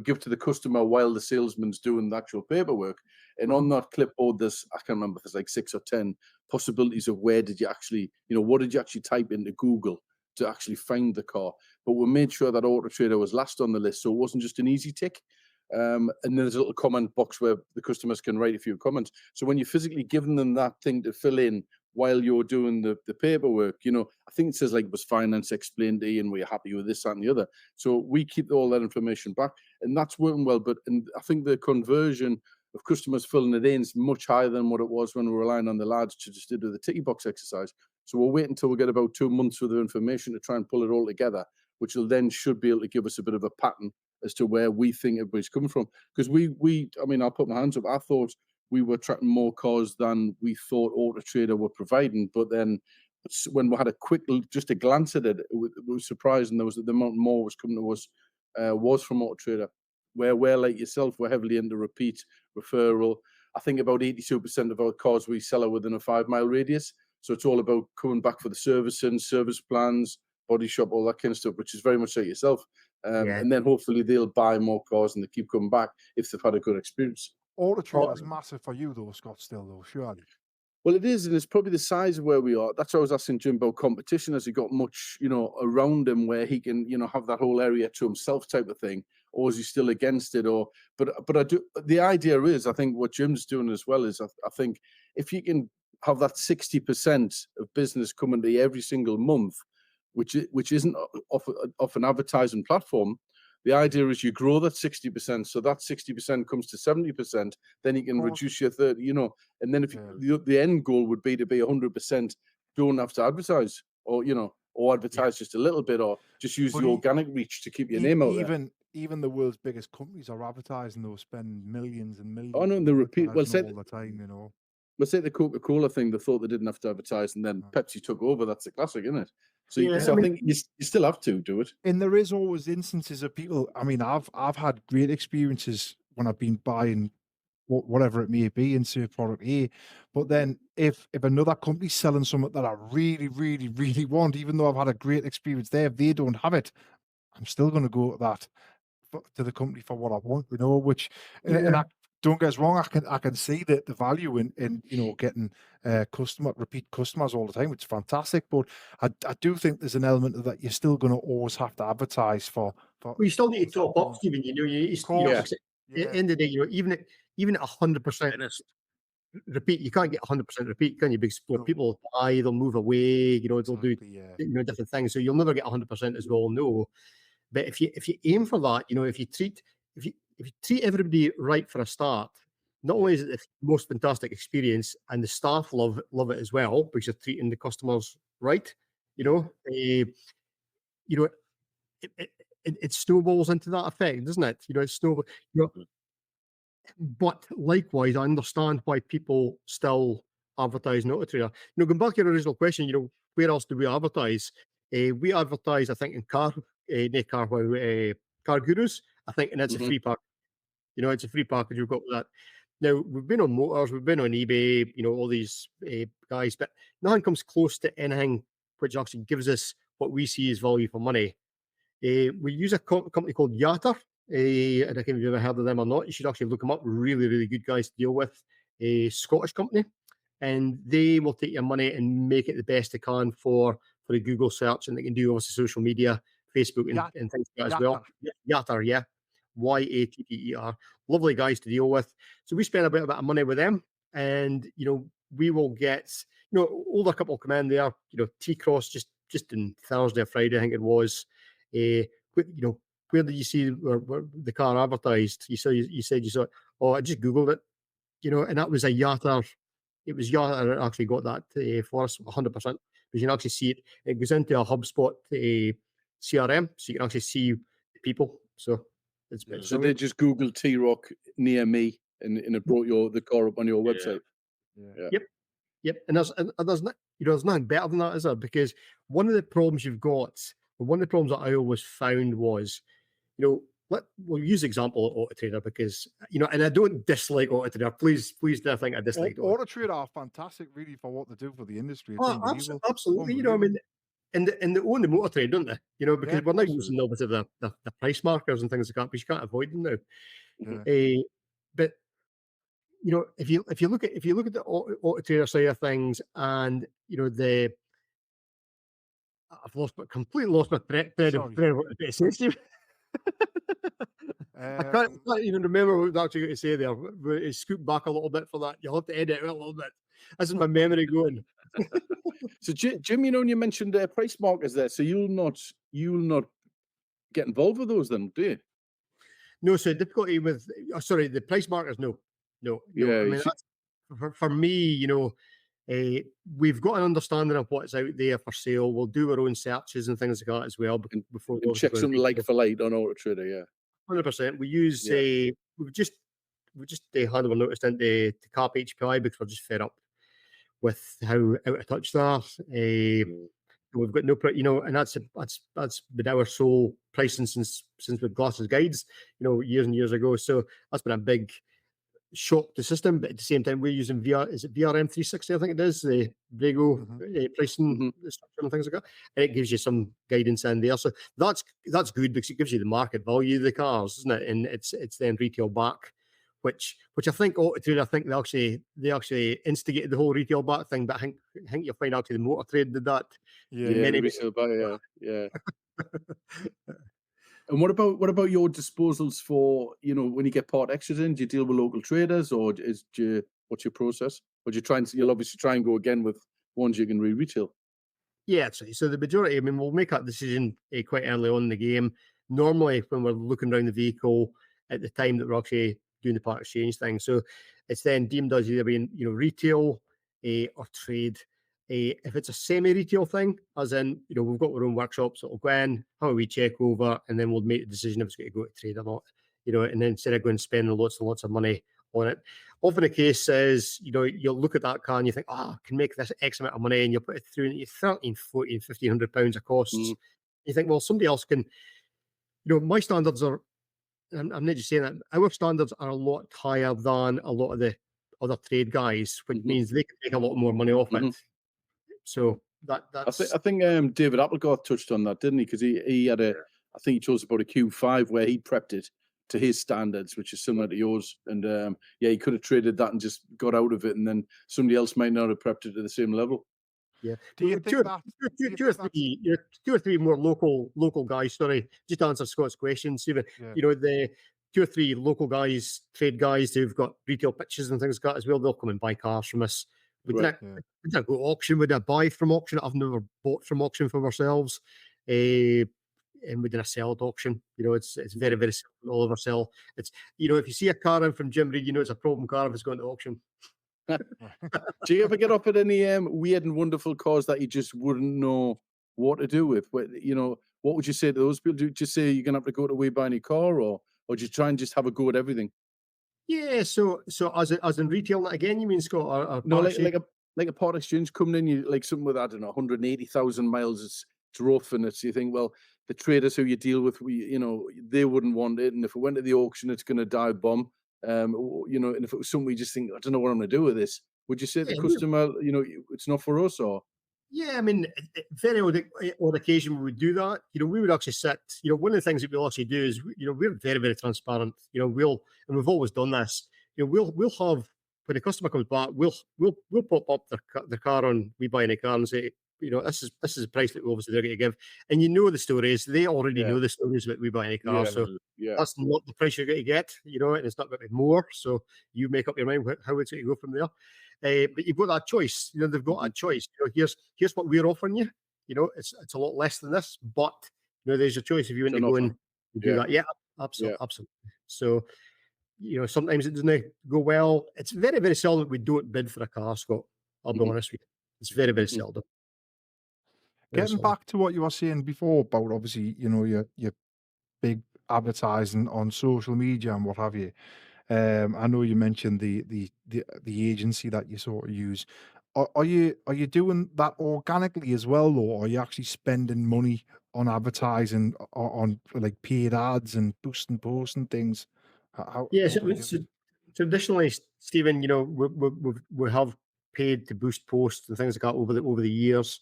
give to the customer while the salesman's doing the actual paperwork. And on that clipboard, I can't remember, there's like 6 or 10 possibilities of where did you actually, what did you actually type into Google to actually find the car. But we made sure that Autotrader was last on the list, so it wasn't just an easy tick. And then there's a little comment box where the customers can write a few comments. So when you're physically giving them that thing to fill in while you're doing the paperwork, I think it says like, was finance explained to you and we're happy with this, that and the other. So we keep all that information back and that's working well. But I think the conversion of customers filling it in is much higher than what it was when we were relying on the lads to just do the ticky box exercise. So we'll wait until we get about 2 months worth of information to try and pull it all together, which will then should be able to give us a bit of a pattern as to where we think everybody's coming from. Because I'll put my hands up. I thought we were tracking more cars than we thought Autotrader were providing. But then when we had just a glance at it, we were surprised, and the amount more was coming to us was from Autotrader. Where we're like yourself, we're heavily into repeat referral. I think about 82% of our cars we sell are within a 5-mile radius. So it's all about coming back for the servicing, service plans, body shop, all that kind of stuff, which is very much like yourself. And then hopefully they'll buy more cars and they keep coming back if they've had a good experience. Autotrader is massive for you though, Scott, still though, surely. Well, it is, and it's probably the size of where we are. That's why I was asking Jim about competition. Has he got much, around him where he can, have that whole area to himself type of thing, or is he still against it? But I do. The idea is, I think what Jim's doing as well is, I think if you can have that 60% of business coming to you every single month, which isn't off an advertising platform. The idea is you grow that 60%, so that 60% comes to 70%. Then you can reduce your 30, and then if the end goal would be to be 100%, don't have to advertise, or advertise just a little bit, or just use the organic reach to keep your name out there. Even the world's biggest companies are advertising; they'll spend millions and millions. Oh no, they repeat. Well, say all the time, Let's say the Coca-Cola thing. They thought they didn't have to advertise, and then Pepsi took over. That's a classic, isn't it? So, I think you still have to do it. And there is always instances of people. I mean, I've had great experiences when I've been buying whatever it may be, insert product A. But then if another company's selling something that I really, really, really want, even though I've had a great experience there, if they don't have it, I'm still going to go to that to the company for what I want, which and I, don't get us wrong, I can see the value in getting repeat customers all the time. It's fantastic, but I do think there's an element of that you're still going to always have to advertise for. Well, you still need to top up, Stephen. At the end of the day, even at 100% repeat, you can't get 100% repeat, can you? Because people die, they'll move away, they'll do different things. So you'll never get 100%, as we all know. But if you aim for that, if if you treat everybody right for a start, not only is it the most fantastic experience, and the staff love it as well because you're treating the customers right. It snowballs into that effect, doesn't it? It snowballs. But likewise, I understand why people still advertise on Autotrader. Going back to your original question, where else do we advertise? We advertise, I think, in car gurus, I think, and it's a free pack. It's a free package we've got with that. Now, we've been on Motors, we've been on eBay, all these guys, but nothing comes close to anything which actually gives us what we see as value for money. We use a company called Yatter. I don't know if you've ever heard of them or not. You should actually look them up. Really, really good guys to deal with. A Scottish company, and they will take your money and make it the best they can for a Google search, and they can do obviously social media, Facebook, and things like that as well. Yatter, yeah. Yatter. Lovely guys to deal with. So we spend a bit of money with them, and we will get older couple come in there. T-Cross just in Thursday or Friday, I think it was. Where did you see where the car advertised? You said you saw it. Oh, I just Googled it, and that was a Yatter. It was Yatter that actually got that for us 100%. Because you can actually see it. It goes into a HubSpot CRM, so you can actually see the people. So so they just Googled T-Rock near me, and it brought the car up on your website. Yeah. Yep. And there's nothing better than that, is there? Because one of the problems you've got, one of the problems that I always found was, we'll use the example of Autotrader because, and I don't dislike Autotrader. Please don't think I dislike Autotrader are fantastic, really, for what they do for the industry. Absolutely. And they own the motor trade, don't they? Because we're now using obviously the price markers and things like that, but you can't avoid them now. But if you look at the Autotrader side of things, and I've completely lost my thread of what I say, Steve. I can't even remember what I was actually going to say there. But scoot back a little bit for that. You'll have to edit it a little bit. This is my memory going. So Jim, you mentioned price markers there. So you'll not get involved with those then, do you? No, so difficulty with the price markers. No. Yeah, I mean, for me, we've got an understanding of what's out there for sale. We'll do our own searches and things like that as well. Before we check something like for light on Autotrader, yeah. 100%. We use we've just had one noticed into the CAP HPI because we're just fed up with how out of touch they are. We've got no, and that's been our sole pricing since with Glasses Guides, years and years ago. So that's been a big shock to the system. But at the same time, we're using is it VRM 360? I think it is the Brego pricing structure and things like that. And it gives you some guidance in there. So that's good because it gives you the market value of the cars, isn't it? And it's then retail back. Which I think Autotrader, they actually instigated the whole retail back thing, but I think you'll find actually the motor trade did that. Retail back, yeah. And what about your disposals for when you get part extras in? Do you deal with local traders, or what's your process? Or do you'll obviously try and go again with ones you can retail? Yeah, so the majority. I mean, we'll make that decision quite early on in the game. Normally, when we're looking around the vehicle at the time that we're actually doing the part exchange thing. So it's then deemed as either being retail or trade. If it's a semi-retail thing, as in we've got our own workshops that'll go in, have a wee check over, and then we'll make the decision if it's going to go to trade or not. And then instead of going and spending lots and lots of money on it, often the case is you'll look at that car and you think, I can make this X amount of money, and you'll put it through and it's 13, 14, 1,500 pounds of costs. You think, well, somebody else can. My standards are. I'm not just saying that. Our standards are a lot higher than a lot of the other trade guys, which means they can make a lot more money off it. So that's. I think David Applegarth touched on that, didn't he? Because he had I think he chose about a Q5 where he prepped it to his standards, which is similar to yours. And he could have traded that and just got out of it, and then somebody else might not have prepped it to the same level. Yeah. Do you think two or three more local guys? Sorry, just to answer Scott's question, Stephen. The 2 or 3 local guys, trade guys who've got retail pitches and things like that as well. They'll come and buy cars from us. We didn't go to auction. We didn't buy from auction. I've never bought from auction for ourselves. and we did a sell at auction. It's very, very simple. All over sell. It's if you see a car in from Jim Reid, it's a problem car if it's going to auction. Do you ever get up at any weird and wonderful cars that you just wouldn't know what to do with? What would you say to those people? Do you just say you're gonna have to go to We Buy Any Car, or do you try and just have a go at everything? Yeah. So as in retailing it again, you mean, Scott? Or No, like a part exchange coming in, you like something with, I don't know, 180,000 miles. It's rough, and you think, well, the traders who you deal with, they wouldn't want it, and if it went to the auction, it's going to die bomb. And if it was something we just think, I don't know what I'm going to do with this, would you say to the customer, it's not for us, or? Yeah, I mean, very odd occasion we would do that. We would actually sit. One of the things that we'll actually do is, we're very, very transparent. And we've always done this. We'll have, when the customer comes back, we'll pop up their car on We Buy Any Car and say, this is the price that obviously they're going to give. And the stories. They already know the stories about We Buy Any Car. So that's not the price you're going to get, and it's not going to be more. So you make up your mind how it's going to go from there. But you've got that choice. They've got that choice. Here's what we're offering you. It's a lot less than this, but there's your choice if you want to go and do that. Yeah, absolutely, absolutely. So sometimes it doesn't go well. It's very, very seldom we don't bid for a car, Scott. I'll be honest with you. It's very, very seldom. Getting back to what you were saying before about obviously, your big advertising on social media and what have you. I know you mentioned the agency that you sort of use. Are you doing that organically as well, or are you actually spending money on advertising on like paid ads and boosting posts and things? Traditionally, Stephen, we have paid to boost posts and things like that over the years.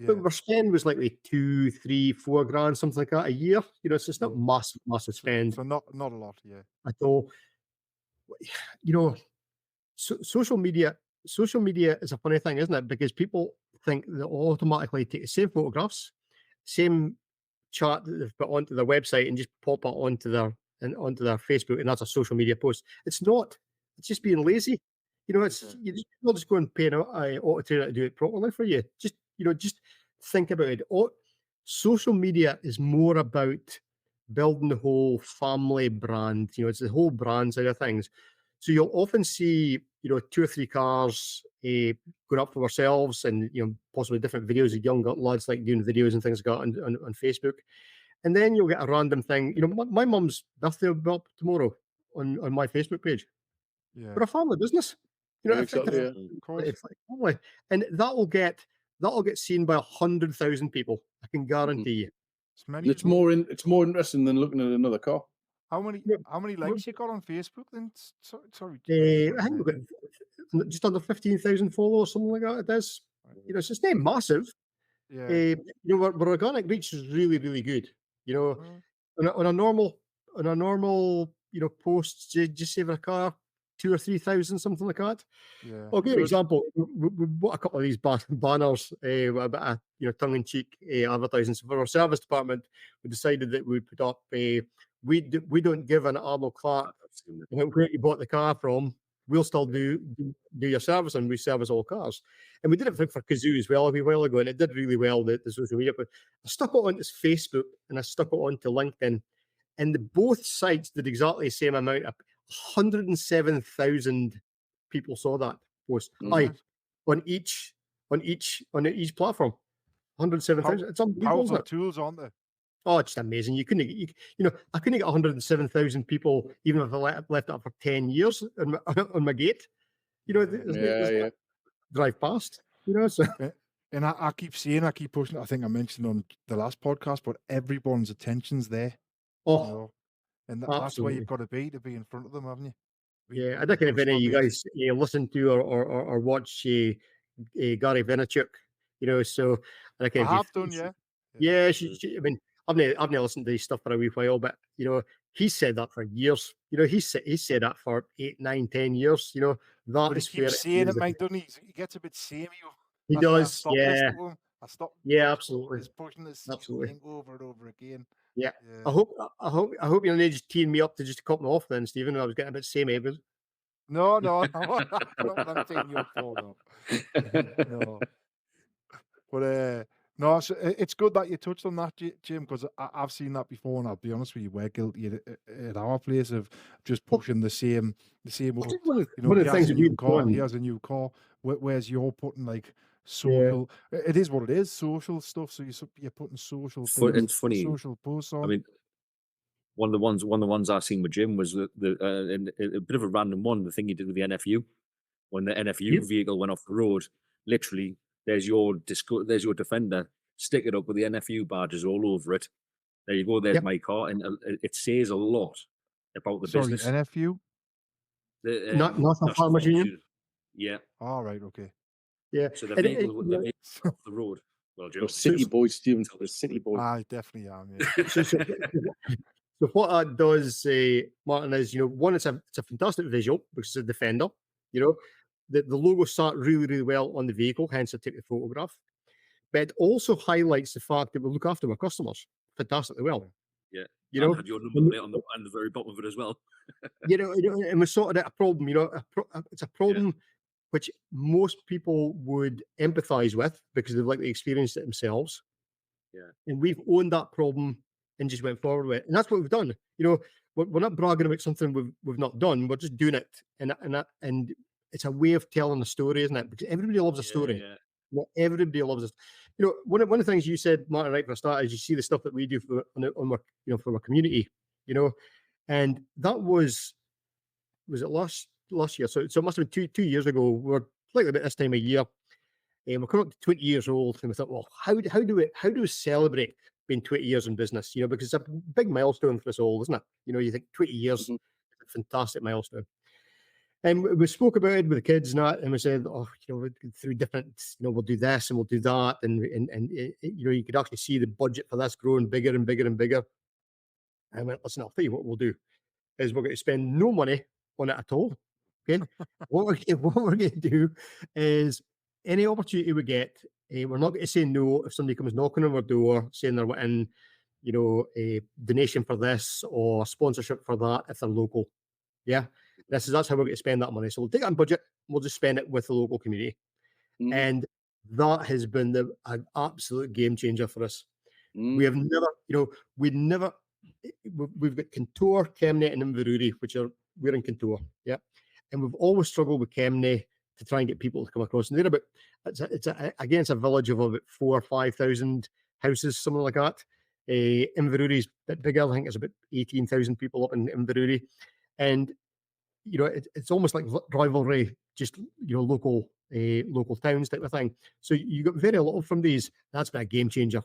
Yeah. But our spend was like 2, 3, 4 grand, something like that a year. So it's not massive spend. So not a lot, yeah. At all. Social media is a funny thing, isn't it? Because people think they automatically take the same photographs, same chart that they've put onto their website and just pop it onto their Facebook, and that's a social media post. It's not. It's just being lazy. It's you're not just going and paying an Autotrader to do it properly for you. Just think about it. Social media is more about building the whole family brand. It's the whole brand side of things. So you'll often see, 2 or 3 cars going up for ourselves, and possibly different videos of young lads like doing videos and things like that on Facebook. And then you'll get a random thing. My mum's birthday will be up tomorrow on my Facebook page. Yeah. We're a family business. Exactly. Of course. It's like family. And that'll get seen by 100,000 people. I can guarantee you. It's more interesting than looking at another car. How many likes you got on Facebook then? Sorry. I think we've got just under 15,000 followers, something like that. It is. It's just not massive. Yeah. Our organic reach is really, really good. On a normal, post, just say for a car, 2,000 or 3,000, something like that. Yeah. I'll give you an example. We bought a couple of these banners, a bit of tongue-in-cheek advertising. So for our service department, we decided that we'd put up we don't give an Arnold Clark where you bought the car from. We'll still do your service, and we service all cars. And we did it for Kazoo as well a wee while ago, and it did really well, the social media. But I stuck it onto Facebook and I stuck it onto LinkedIn, and both sites did exactly the same amount. 107,000 people saw that post. On each platform. 107,000. It's unbelievable. Powerful tools, aren't they? Oh, it's just amazing. I couldn't get 107,000 people even if I left it up for 10 years on my gate. Drive past. So. And I keep pushing. I think I mentioned on the last podcast, but everyone's attention's there. Oh, and that's where you've got to be in front of them, haven't you? Yeah, I don't know if any of you guys listen to or watch Gary Vaynerchuk. So I have done, yeah. Yeah, I mean, I've not listened to his stuff for a wee while, but he's said that for years. He's said that for 8, 9, 10 years. But he keeps saying it, mate, doesn't he? He gets a bit samey. He does, yeah. I stopped. Yeah, absolutely. He's pushing this thing over and over again. Yeah. I hope you're not just teeing me up to cut me off then, Stephen. I was getting a bit samey. But... No, I don't want to teeing you up for, no. No. But No, so it's good that you touched on that, Jim, because I've seen that before, and I'll be honest with you, we're guilty at our place of just pushing the same. I think You know, one of he the has things a that new we've car, he done, has a new car. Whereas you're putting like yeah, social. It is what it is, social stuff. So you're putting social And things, it's funny. social posts I on. mean, one of the ones I've seen with Jim was and a bit of a random one. The thing he did with the NFU when the NFU Yep. vehicle went off the road. Literally, there's your Defender. Stick it up with the NFU badges all over it. There you go. There's Yep. my car, and it says a lot about the Sorry, business. NFU. The National Farmers Union. Yeah. All right, okay. Yeah. So the And vehicle went off the road. Well, Joe, You're city boys, Stephen. You're a city boy. I definitely am. Yeah. So what that does, Martin, is, one, it's a fantastic visual because it's a Defender. The logo sat really, really well on the vehicle, hence I took the photograph. But it also highlights the fact that we look after our customers fantastically well. Yeah. You And know, had your number plate on the very bottom of it as well. and we sorted out a problem. It's a problem which most people would empathize with because they've likely experienced it themselves. Yeah. And we've owned that problem and just went forward with it. And that's what we've done. We're not bragging about something we've not done. We're just doing it. And it's a way of telling a story, isn't it? Because everybody loves a story. Yeah. Everybody loves it. One of the things you said, Martin, right from the start, is you see the stuff that we do for our community, and that was it last year? So it must have been two years ago. We're slightly about this time of year, and we're coming up to 20 years old, and we thought, well, how do we celebrate being 20 years in business? Because it's a big milestone for us all, isn't it? You think 20 years, is a fantastic milestone. And we spoke about it with the kids and we said, through different, we'll do this and we'll do that. And you could actually see the budget for this growing bigger and bigger and bigger. And I went, listen, I'll tell you what we'll do is we're going to spend no money on it at all. Okay. what we're going to do is any opportunity we get, we're not going to say no if somebody comes knocking on our door saying they're wanting, a donation for this or sponsorship for that if they're local. Yeah. That's how we're going to spend that money. So we'll take it on budget. We'll just spend it with the local community. And that has been an absolute game changer for us. We have never, we've got Contour, Kemnay, and Inverurie, we're in Contour. Yeah. And we've always struggled with Kemnay to try and get people to come across. And they're it's a village of about 4,000 or 5,000 houses, something like that. Inverurie's a bit bigger. I think it's about 18,000 people up in Inverurie. And it's almost like rivalry, just local towns type of thing. So you got very little from these. That's been a game changer,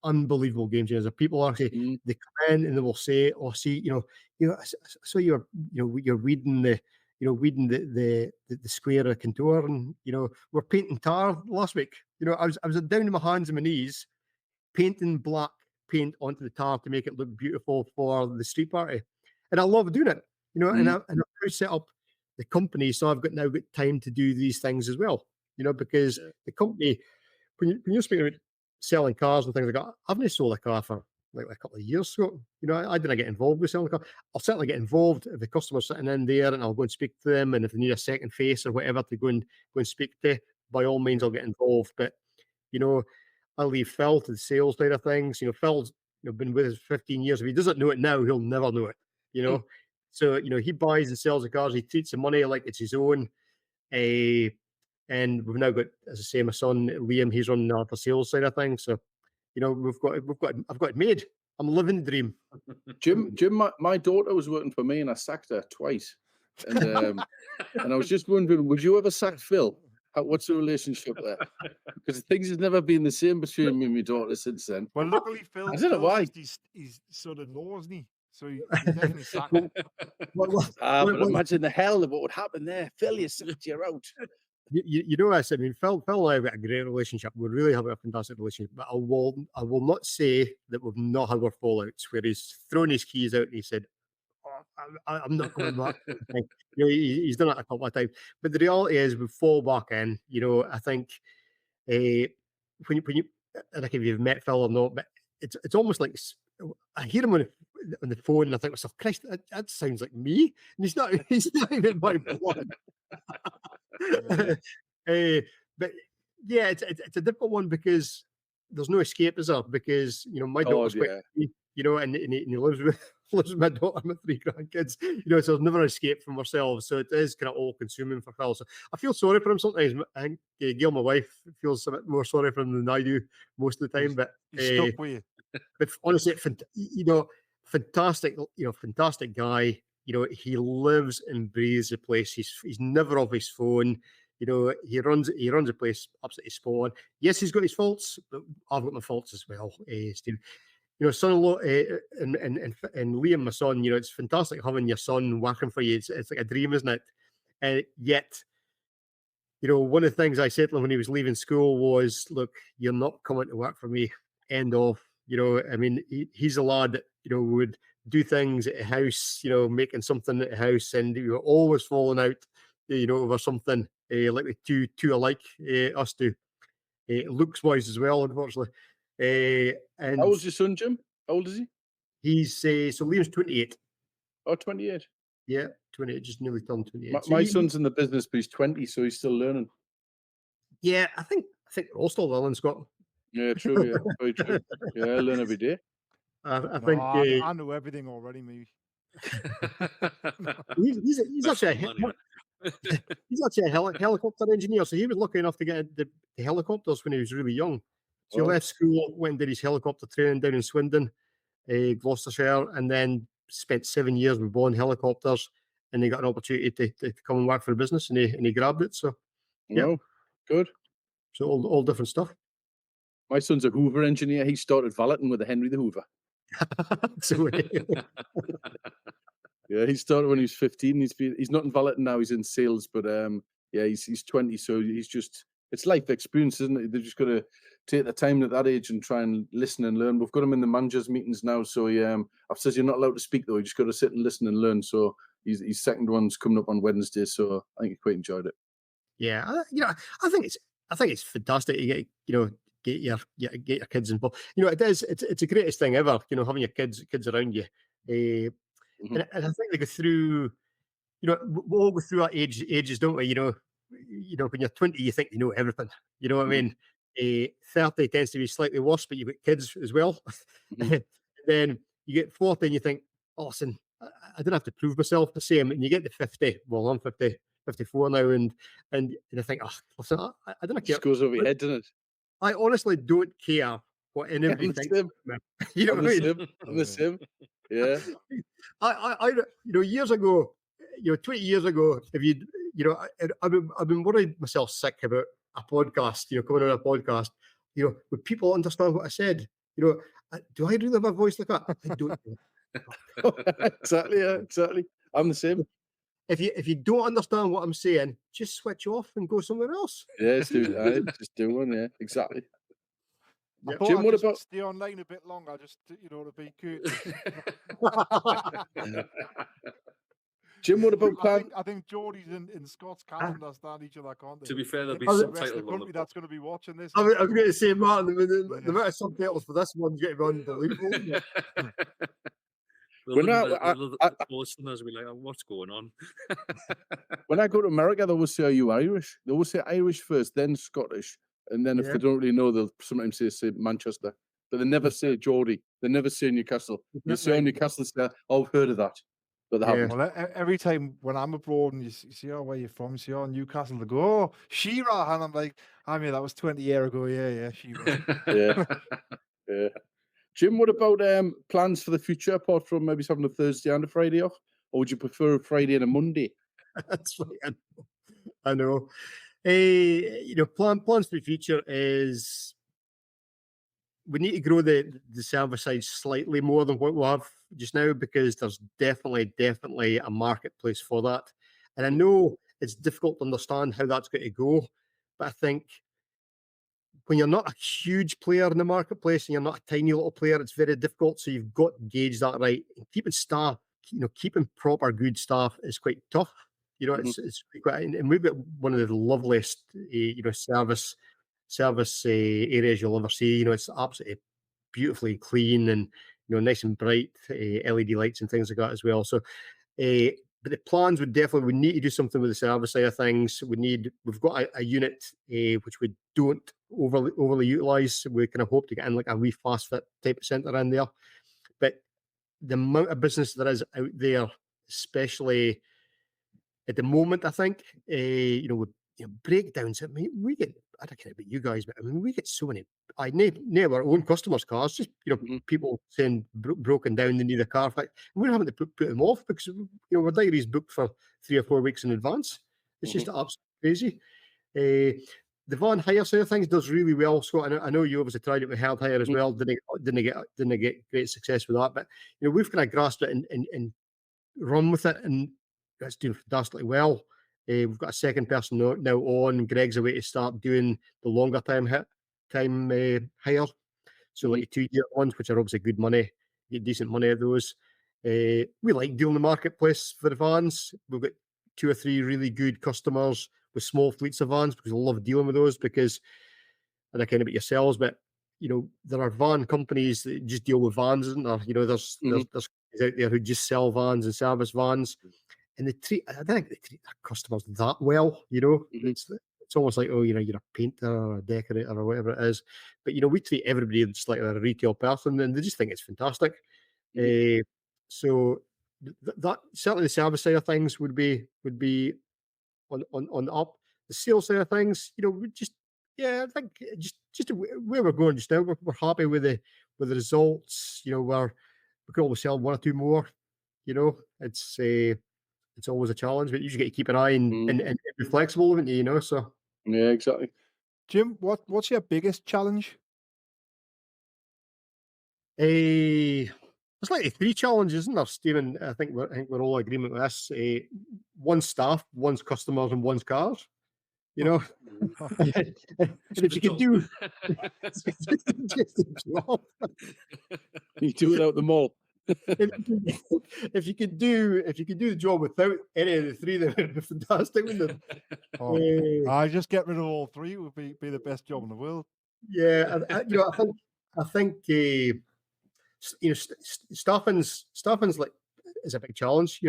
unbelievable game changer. People actually they come in and they will say, "Oh, see, so you're weeding the square of Contour, and we're painting tar last week. I was down on my hands and my knees, painting black paint onto the tar to make it look beautiful for the street party, and I love doing it." And I've now set up the company, so I've now got time to do these things as well. Because the company, when you're speaking about selling cars and things like that, I've only sold a car for like a couple of years ago. I didn't get involved with selling a car. I'll certainly get involved if the customer's sitting in there, and I'll go and speak to them. And if they need a second face or whatever to go and speak to, by all means, I'll get involved. But I'll leave Phil to the sales side of things. Phil's been with us 15 years. If he doesn't know it now, he'll never know it. So, he buys and sells the cars. He treats the money like it's his own. And we've now got, as I say, my son Liam. He's on the sales side of things. So, I've got it made. I'm living the dream. Jim, my daughter was working for me, and I sacked her twice. And and I was just wondering, would you ever sack Phil? What's the relationship there? Because things have never been the same between me and my daughter since then. Well, luckily, Phil, I don't know why. He's son-in-law, isn't he? So he definitely sacked him. But imagine the hell of what would happen there. Phil, you sacked, you're out. I mean, Phil and I have got a great relationship. We really have a fantastic relationship. But I will not say that we've not had our fallouts where he's thrown his keys out and he said, I'm not going back. He's done it a couple of times. But the reality is we fall back in. I think when you I don't know if you've met Phil or not, but it's almost like I hear him on the phone and I think to myself, Christ, that sounds like me. And he's not even my blood. But yeah, it's a difficult one because there's no escape, is there? Because my daughter's quite, and he lives with lives with my daughter and my 3 grandkids. So there's never escape from ourselves. So it is kind of all consuming for Phil. So I feel sorry for him sometimes. I think Gail, my wife, feels a bit more sorry for him than I do most of the time. But He's stuck with you. But honestly, fantastic, fantastic guy. He lives and breathes the place. He's never off his phone. He runs the place absolutely spot on. Yes, he's got his faults, but I've got my faults as well, Steve. Son-in-law and Liam, my son. It's fantastic having your son working for you. It's like a dream, isn't it? And yet, one of the things I said to him when he was leaving school was, "Look, you're not coming to work for me. End of." I mean, he's a lad that would do things at the house, making something at the house, and always falling out, over something like the two alike, us two, looks wise as well, unfortunately. And how old's your son, Jim? How old is he? He's so Liam's 28. Oh, 28. Yeah, 28, just nearly turned 28. My son's in the business, but he's 20, so he's still learning. Yeah, I think we're all still learning, Scott. Yeah, true. Yeah, very true. Yeah, I learn every day. I know everything already, maybe. He's actually he's actually a helicopter engineer, so he was lucky enough to get the helicopters when he was really young. So he left school, went and did his helicopter training down in Swindon, Gloucestershire, and then spent 7 years with Bond Helicopters, and he got an opportunity to come and work for the business, and he grabbed it. So yeah, good. So all different stuff. My son's a Hoover engineer. He started valeting with the Henry the Hoover. Yeah, he started when he was 15. He's not in valeting now. He's in sales, but yeah, he's 20, so it's life experience, isn't it? They've just got to take the time at that age and try and listen and learn. We've got him in the managers' meetings now, so I've said you're not allowed to speak though. You just got to sit and listen and learn. So his second one's coming up on Wednesday, so I think he quite enjoyed it. Yeah, I think it's fantastic to get your kids involved. It is. It's the greatest thing ever. Having your kids around you. And I think they go through. We all go through our ages, don't we? When you're 20, you think you know everything. You know what I mean? 30 tends to be slightly worse, but you've got kids as well. Then you get 40 and you think, oh, listen, I don't have to prove myself the same. And you get to 50. Well, I'm 54 now, and I think, oh, listen, I don't care. Just goes over your head, doesn't it? I honestly don't care what anybody thinks. You know what I mean? I'm the same. Yeah. I years ago, 20 years ago, if I've been worried myself sick about a podcast, coming on a podcast, would people understand what I said? Do I really have a voice like that? I don't know. Exactly, yeah, exactly. I'm the same. If you don't understand what I'm saying, just switch off and go somewhere else. Yeah, just do one, yeah, exactly. I thought Jim, what about stay online a bit longer, just to be courteous. Jim, what about plan? I think Geordie's in Scots can't understand each other, can't they? To be fair, there'll be subtitles on the that's going to be watching this. I was going to say, Martin, the amount of subtitles for this one's getting unbelievable. When I listeners will be like, what's going on? When I go to America, they always say, "Are you Irish?" They always say Irish first, then Scottish, and then if they don't really know, they'll sometimes say Manchester, but they never say Geordie. They never say Newcastle. They say Newcastle. Say, "Oh, I've heard of that," but they haven't. Well, every time when I'm abroad and you see, "Oh, where you from?" You see, "Oh, Newcastle," they go, "Oh, Shearer," and I'm like, "I mean, that was 20 years ago." Yeah, Shearer. Yeah. Jim, what about plans for the future, apart from maybe having a Thursday and a Friday off? Or would you prefer a Friday and a Monday? That's right. I know. Plans for the future is we need to grow the service side slightly more than what we have just now, because there's definitely a marketplace for that. And I know it's difficult to understand how that's going to go, but I think when you're not a huge player in the marketplace and you're not a tiny little player, it's very difficult. So you've got to gauge that right. And keeping staff, keeping proper good staff is quite tough. It's quite, and we've got one of the loveliest, service areas you'll ever see. It's absolutely beautifully clean and nice and bright, LED lights and things like that as well. So, but the plans would we need to do something with the service side of things. We've got a unit which we don't overly utilised. We kind of hope to get in like a wee fast fit type of centre in there. But the amount of business there is out there, especially at the moment, I think, with breakdowns. I mean, we get, I don't care about you guys, but I mean, we get so many. I name our own customers' cars, just people saying broken down, they need a car. And we're having to put them off because our diary's booked for 3 or 4 weeks in advance. It's just absolutely crazy. The van hire side of things does really well, Scott. I know you obviously tried it with held hire as well. Didn't get great success with that, but we've kind of grasped it and run with it, and that's doing fantastically well. We've got a second person now on. Greg's away to start doing the longer time hire. So like 2-year ones, which are obviously good money. You get decent money out of those. We like dealing the marketplace for the vans. We've got 2 or 3 really good customers with small fleets of vans because we love dealing with those because, and I kind of about yourselves, but there are van companies that just deal with vans, isn't there? There's companies out there who just sell vans and service vans, and I don't think they treat their customers that well. It's almost like, you're a painter or a decorator or whatever it is, but we treat everybody just like a retail person, and they just think it's fantastic. So that certainly the service side of things would be on the up. The sales side of things, I think just where we're going just now, we're happy with the results. We can always sell 1 or 2 more. It's always a challenge, but you just got to keep an eye and be flexible, haven't you? So yeah, exactly. Jim, what's your biggest challenge? There's like 3 challenges, isn't there, Stephen? I think we're all in agreement with this. One's staff, one's customers, and one's cars. And if you could do you do without them all. if you could do the job without any of the 3, then it'd be fantastic, wouldn't it? I just get rid of all 3 would be the best job in the world. Yeah, I think staffing's like is a big challenge.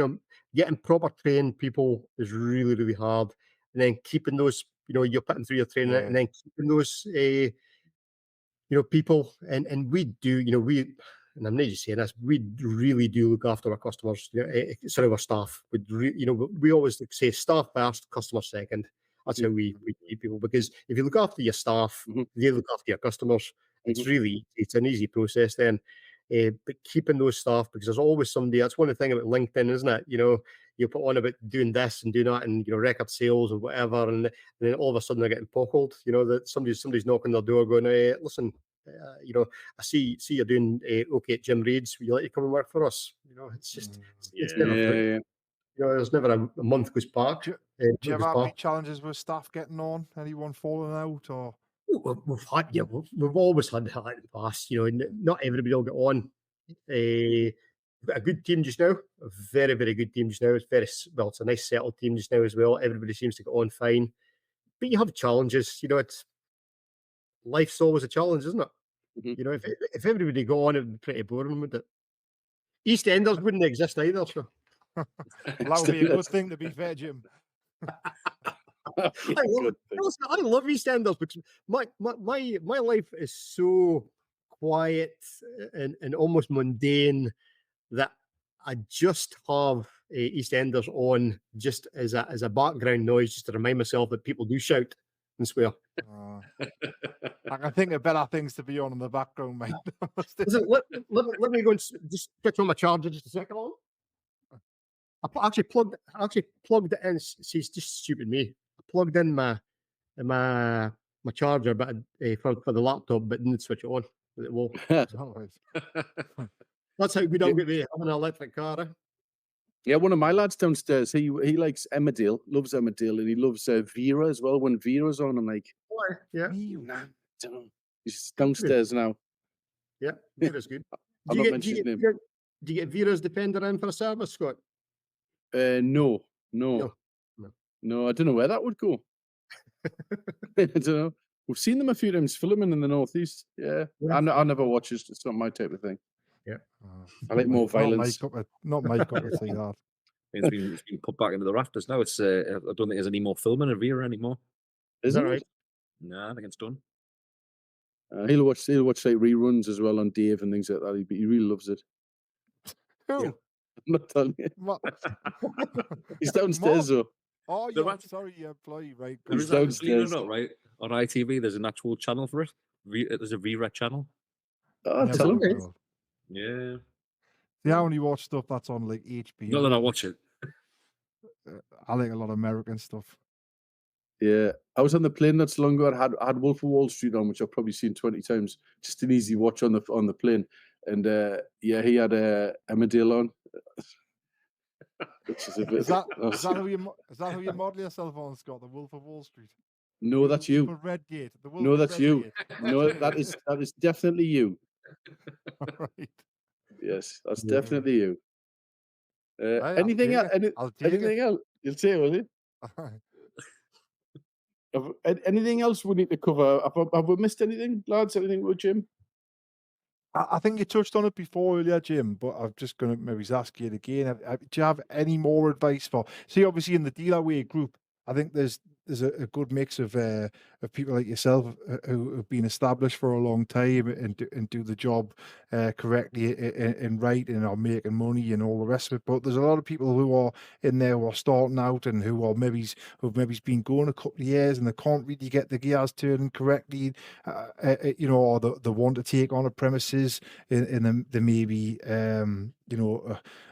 Getting proper trained people is really, really hard, and then keeping those, you're putting through your training, and then keeping those, people, and we do, and I'm not just saying this, we really do look after our customers. Our staff. We always say staff first, customer second. That's how we keep people, because if you look after your staff, they look after your customers. It's an easy process then. But keeping those staff, because there's always somebody. That's one of the things about LinkedIn, isn't it? You put on about doing this and doing that, and record sales or whatever, and then all of a sudden they're getting pockled. That somebody's knocking their door, going, "Listen, I see you're doing okay at Jim Reid's. Would you like to come and work for us?" It's just it's never. There's never a month goes back. Do you ever have any challenges with staff getting on? Anyone falling out or? We've always had that in the past. Not everybody will get on. We've got a good team just now, a very, very good team just now. It's a nice settled team just now as well. Everybody seems to get on fine, but you have challenges. It's life's always a challenge, isn't it? If everybody got on, it'd be pretty boring, wouldn't it? EastEnders wouldn't exist either. So that would be a good thing, to be fair, Jim. I love EastEnders because my life is so quiet and almost mundane that I just have EastEnders on just as a background noise, just to remind myself that people do shout and swear. I can think of better things to be on in the background, mate. Listen, let me go and just switch on my charger just a second. I actually plugged it in. See, it's just stupid me. I plugged in my charger, but for the laptop, but didn't switch it on. It will. That's how good I'm going to be having an electric car. Yeah, one of my lads downstairs, he likes Emmerdale, loves Emmerdale, and he loves Vera as well. When Vera's on, I'm like, yeah, nah, don't know. He's downstairs now. Yeah, Vera's good. Do you get Vera's Defender in for a service, Scott? No. I don't know where that would go. I don't know. We've seen them a few times filming in the northeast. Yeah. I never watch it. It's not my type of thing. Yeah. I like more violence. Not my cup to see that. It's been put back into the rafters now. It's I don't think there's any more filming of Vera anymore. Is that right? No, I think it's done. He'll watch like reruns as well on Dave and things like that. He really loves it. Who? Yeah. I'm not telling you. Ma- He's downstairs though. Oh, The yeah. rat- Sorry, yeah, employee, right? There He's is that, believe it or downstairs. not, right? On ITV, there's an actual channel for it. There's a VRET channel. Oh, Never tell him. heard of. Yeah. See, I only watch stuff that's on like HBO. Not that I watch it. I like a lot of American stuff. Yeah, I was on the plane not so long ago. I had Wolf of Wall Street on, which I've probably seen 20 times. Just an easy watch on the plane. And yeah, he had Emmerdale on. Which is a bit. Is that how you model yourself on, Scott? The Wolf of Wall Street. No, that's you. For Redgate. The Wolf No, of that's you. Redgate. No, that is definitely you. Right. Yes, that's Yeah. definitely you. I'll Anything take else? it. I'll take Anything else? You'll say, will you? Anything else we need to cover? Have we missed anything, lads? Anything with Jim? I think you touched on it before earlier, Jim, but I'm just going to maybe ask you it again. Do you have any more advice for? See, obviously in the DealerWay group, I think there's a good mix of people like yourself who have been established for a long time and do the job correctly and right and are making money and all the rest of it. But there's a lot of people who are in there who are starting out and who've maybe been going a couple of years and they can't really get the gears turning correctly, or they want to take on a premises and they maybe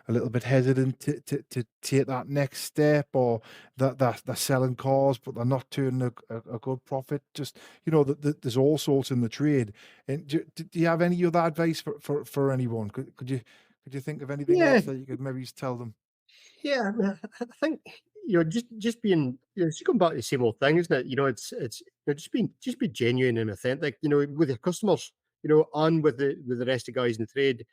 a little bit hesitant to take that next step, or that they're selling cars but they're not turning a good profit. Just there's all sorts in the trade. And do you have any other advice for anyone? Could you think of anything else that you could maybe tell them? Yeah, I think just being it's going back to the same old thing, isn't it? Just be genuine and authentic. With your customers, and with the rest of the guys in the trade.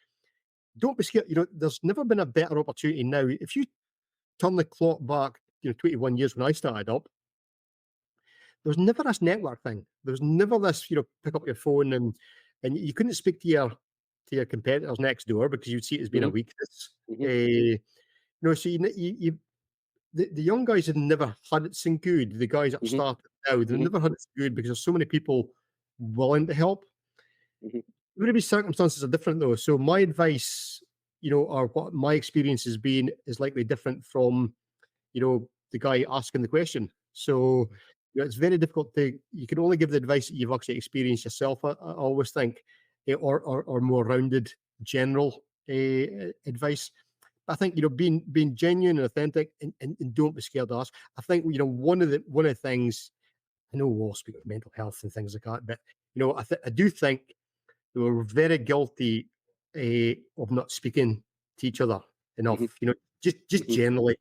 Don't be scared. There's never been a better opportunity now. If you turn the clock back, 21 years when I started up, there was never this network thing. There was never this, pick up your phone and you couldn't speak to your competitors next door because you'd see it as being a weakness. So the young guys have never had it so good. The guys that started now, they've never had it so good because there's so many people willing to help. Maybe circumstances are different though. So my advice, or what my experience has been is likely different from, the guy asking the question. So it's very difficult you can only give the advice that you've actually experienced yourself, I always think, or more rounded general advice. I think, being genuine and authentic and don't be scared to ask. I think, one of the things, I know we'll speak about mental health and things like that, but, I do think we were very guilty of not speaking to each other enough. Just generally,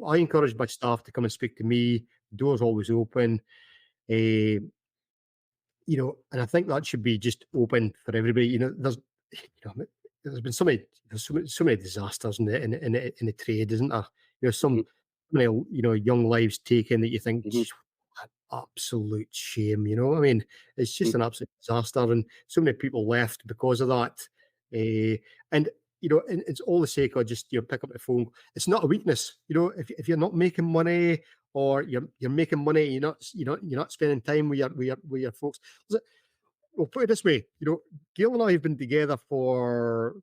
I encourage my staff to come and speak to me. The door's always open. And I think that should be just open for everybody. There's been so many disasters in the trade, isn't there? So many young lives taken that you think, absolute shame. I mean, it's just an absolute disaster, and so many people left because of that. And it's all the sake of just pick up the phone. It's not a weakness. If you're not making money or you're making money, you're not spending time with your folks. Well, put it this way, Gail and I have been together for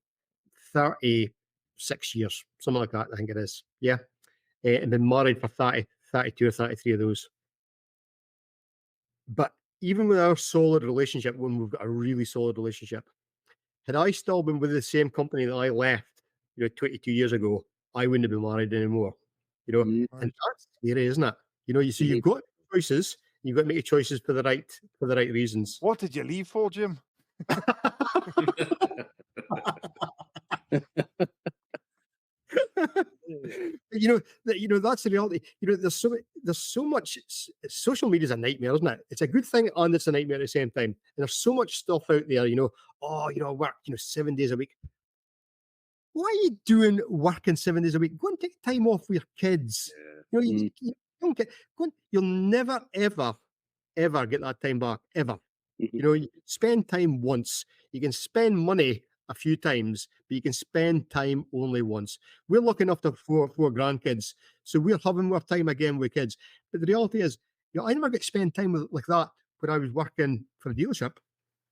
36 years, something like that. I think it is. Yeah, and been married for 32 or 33 of those. But even with our solid relationship, when we've got a really solid relationship, had I still been with the same company that I left, 22 years ago, I wouldn't have been married anymore. And that's scary, isn't it? So you've got choices. You've got to make your choices for the right reasons. What did you leave for, Jim? That's the reality. There's so much. Social media is a nightmare, isn't it? It's a good thing and it's a nightmare at the same time. And there's so much stuff out there. I work 7 days a week. Why are you doing working 7 days a week? Go and take time off with your kids. You don't get. You'll never ever get that time back ever. You spend time once. You can spend money a few times, but you can spend time only once. We're looking after four grandkids, so we're having more time again with kids. But the reality is, I never get to spend time like that when I was working for a dealership.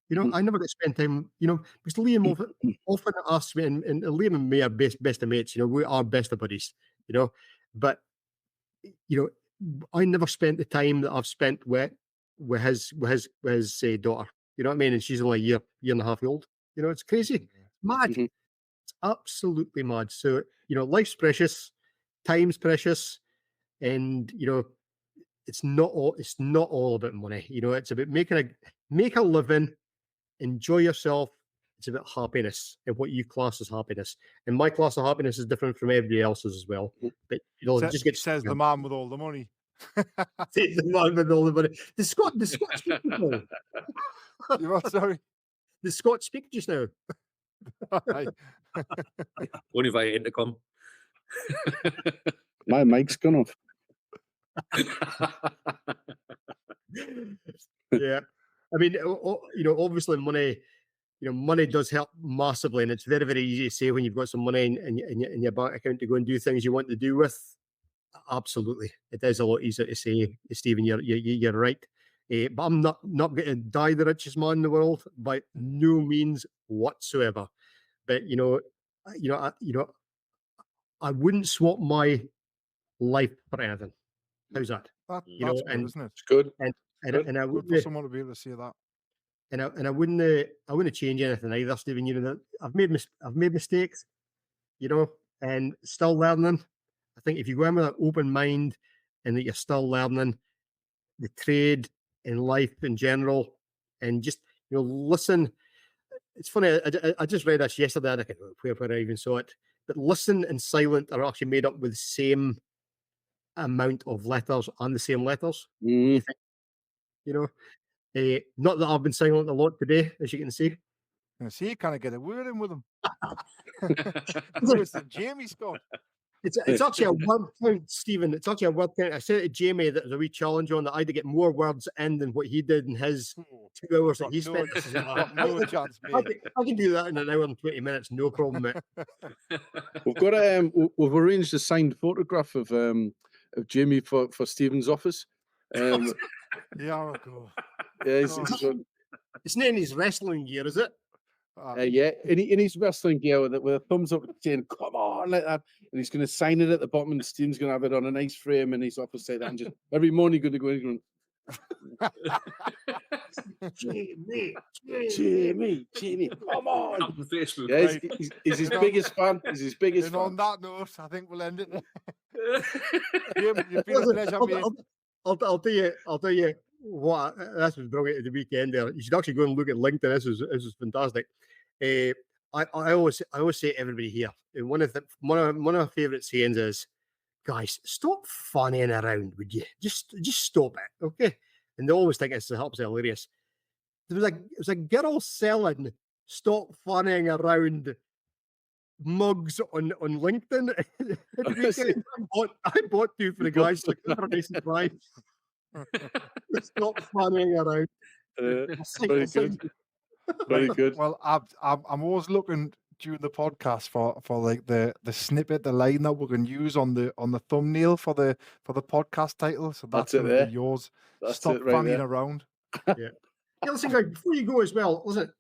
You know, I never get to spend time, you know, because Liam often asks me, and Liam and me are best of mates, you know, we are best of buddies, you know, but, you know, I never spent the time that I've spent with his daughter, you know what I mean? And she's only a year and a half old, you know, it's crazy, mad, Mhm. it's absolutely mad. So, you know, life's precious, time's precious, and, you know, it's not all about money, you know, it's about make a living, enjoy yourself. It's about happiness and what you class as happiness. And my class of happiness is different from everybody else's as well. But you know, just get Says the man with all the money. the man with all the money. The Scott speak just now. You what, sorry? The Scott speak just now. Aye. Only via intercom. My mic's gone off. Yeah. I mean, you know, obviously money, you know, money does help massively, and it's very, very easy to say when you've got some money in your bank account to go and do things you want to do with. Absolutely, it is a lot easier to say, Stephen. You're right, but I'm not going to die the richest man in the world by no means whatsoever. But you know, I wouldn't swap my life for anything. How's that? That's You know, good, and isn't it? It's good. and I Good would for someone to be able to say that. and I wouldn't change anything either, Stephen. You know, I've made mistakes, you know, and still learning. I think if you go in with an open mind and that you're still learning the trade and life in general, and just, you know, listen. It's funny. I just read this yesterday. I can't remember where I even saw it. But listen and silent are actually made up with the same amount of letters and the same letters. Mm. You know, not that I've been silent a lot today, as you can see. You see, you kind of get a word in with him. Where's the Jamie Scott? It's actually a word count, Stephen. It's actually a word count. I said to Jamie that there's a wee challenge on that I had to get more words in than what he did in his 2 hours that he spent. No chance, mate. I can do that in an hour and 20 minutes, no problem, mate. We've got we've arranged a signed photograph of Jamie for Stephen's office. Yeah, I'll go. Yeah, It's not in his wrestling gear, is it? yeah, in his wrestling gear with a thumbs up saying "Come on" like that, and he's going to sign it at the bottom, and Stephen's going to have it on a nice frame in his office like that, and just every morning going to go in Jamie, come on! On Facebook. Yeah, he's his biggest fan. He's his biggest And fan. on that note, I think we'll end it there. Jamie, you've been a pleasure, mate. I'll tell you what, this was brilliant at the weekend there. You should actually go and look at LinkedIn. This was fantastic. I always say to everybody here, one of my favorite sayings is, guys, stop fanning around, would you? Just stop it, okay? And they always think it's absolutely hilarious. There was a girl selling "Stop fanning around" mugs on LinkedIn. I bought two for the guys, so for a nice surprise. Stop fanning around. Very good. Very good. Well, I'm always looking during the podcast for like the snippet, the line that we can use on the thumbnail for the podcast title. So that's it going there. to be yours. That's Stop it right fanning there. around. Yeah. Listen, guys, before you go as well, listen,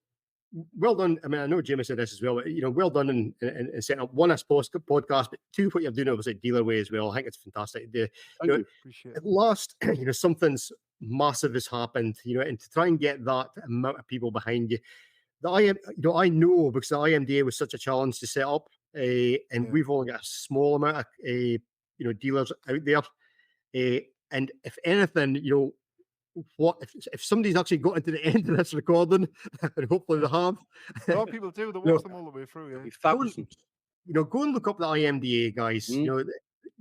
well done. I mean, I know Jamie said this as well, but, you know, well done in setting up, one, I suppose, podcast, but two, what you're doing obviously Dealer Way as well. I think it's fantastic. Thank you. Appreciate it. At last, you know, something's massive has happened, you know, and to try and get that amount of people behind you. I know because the IMDA was such a challenge to set up, and we've only got a small amount of, you know, dealers out there. And if anything, you know, what if somebody's actually got into the end of this recording, and hopefully they have. A lot of people do. They watch them all the way through. Yeah. Thousands. You know, go and look up the IMDA, guys. You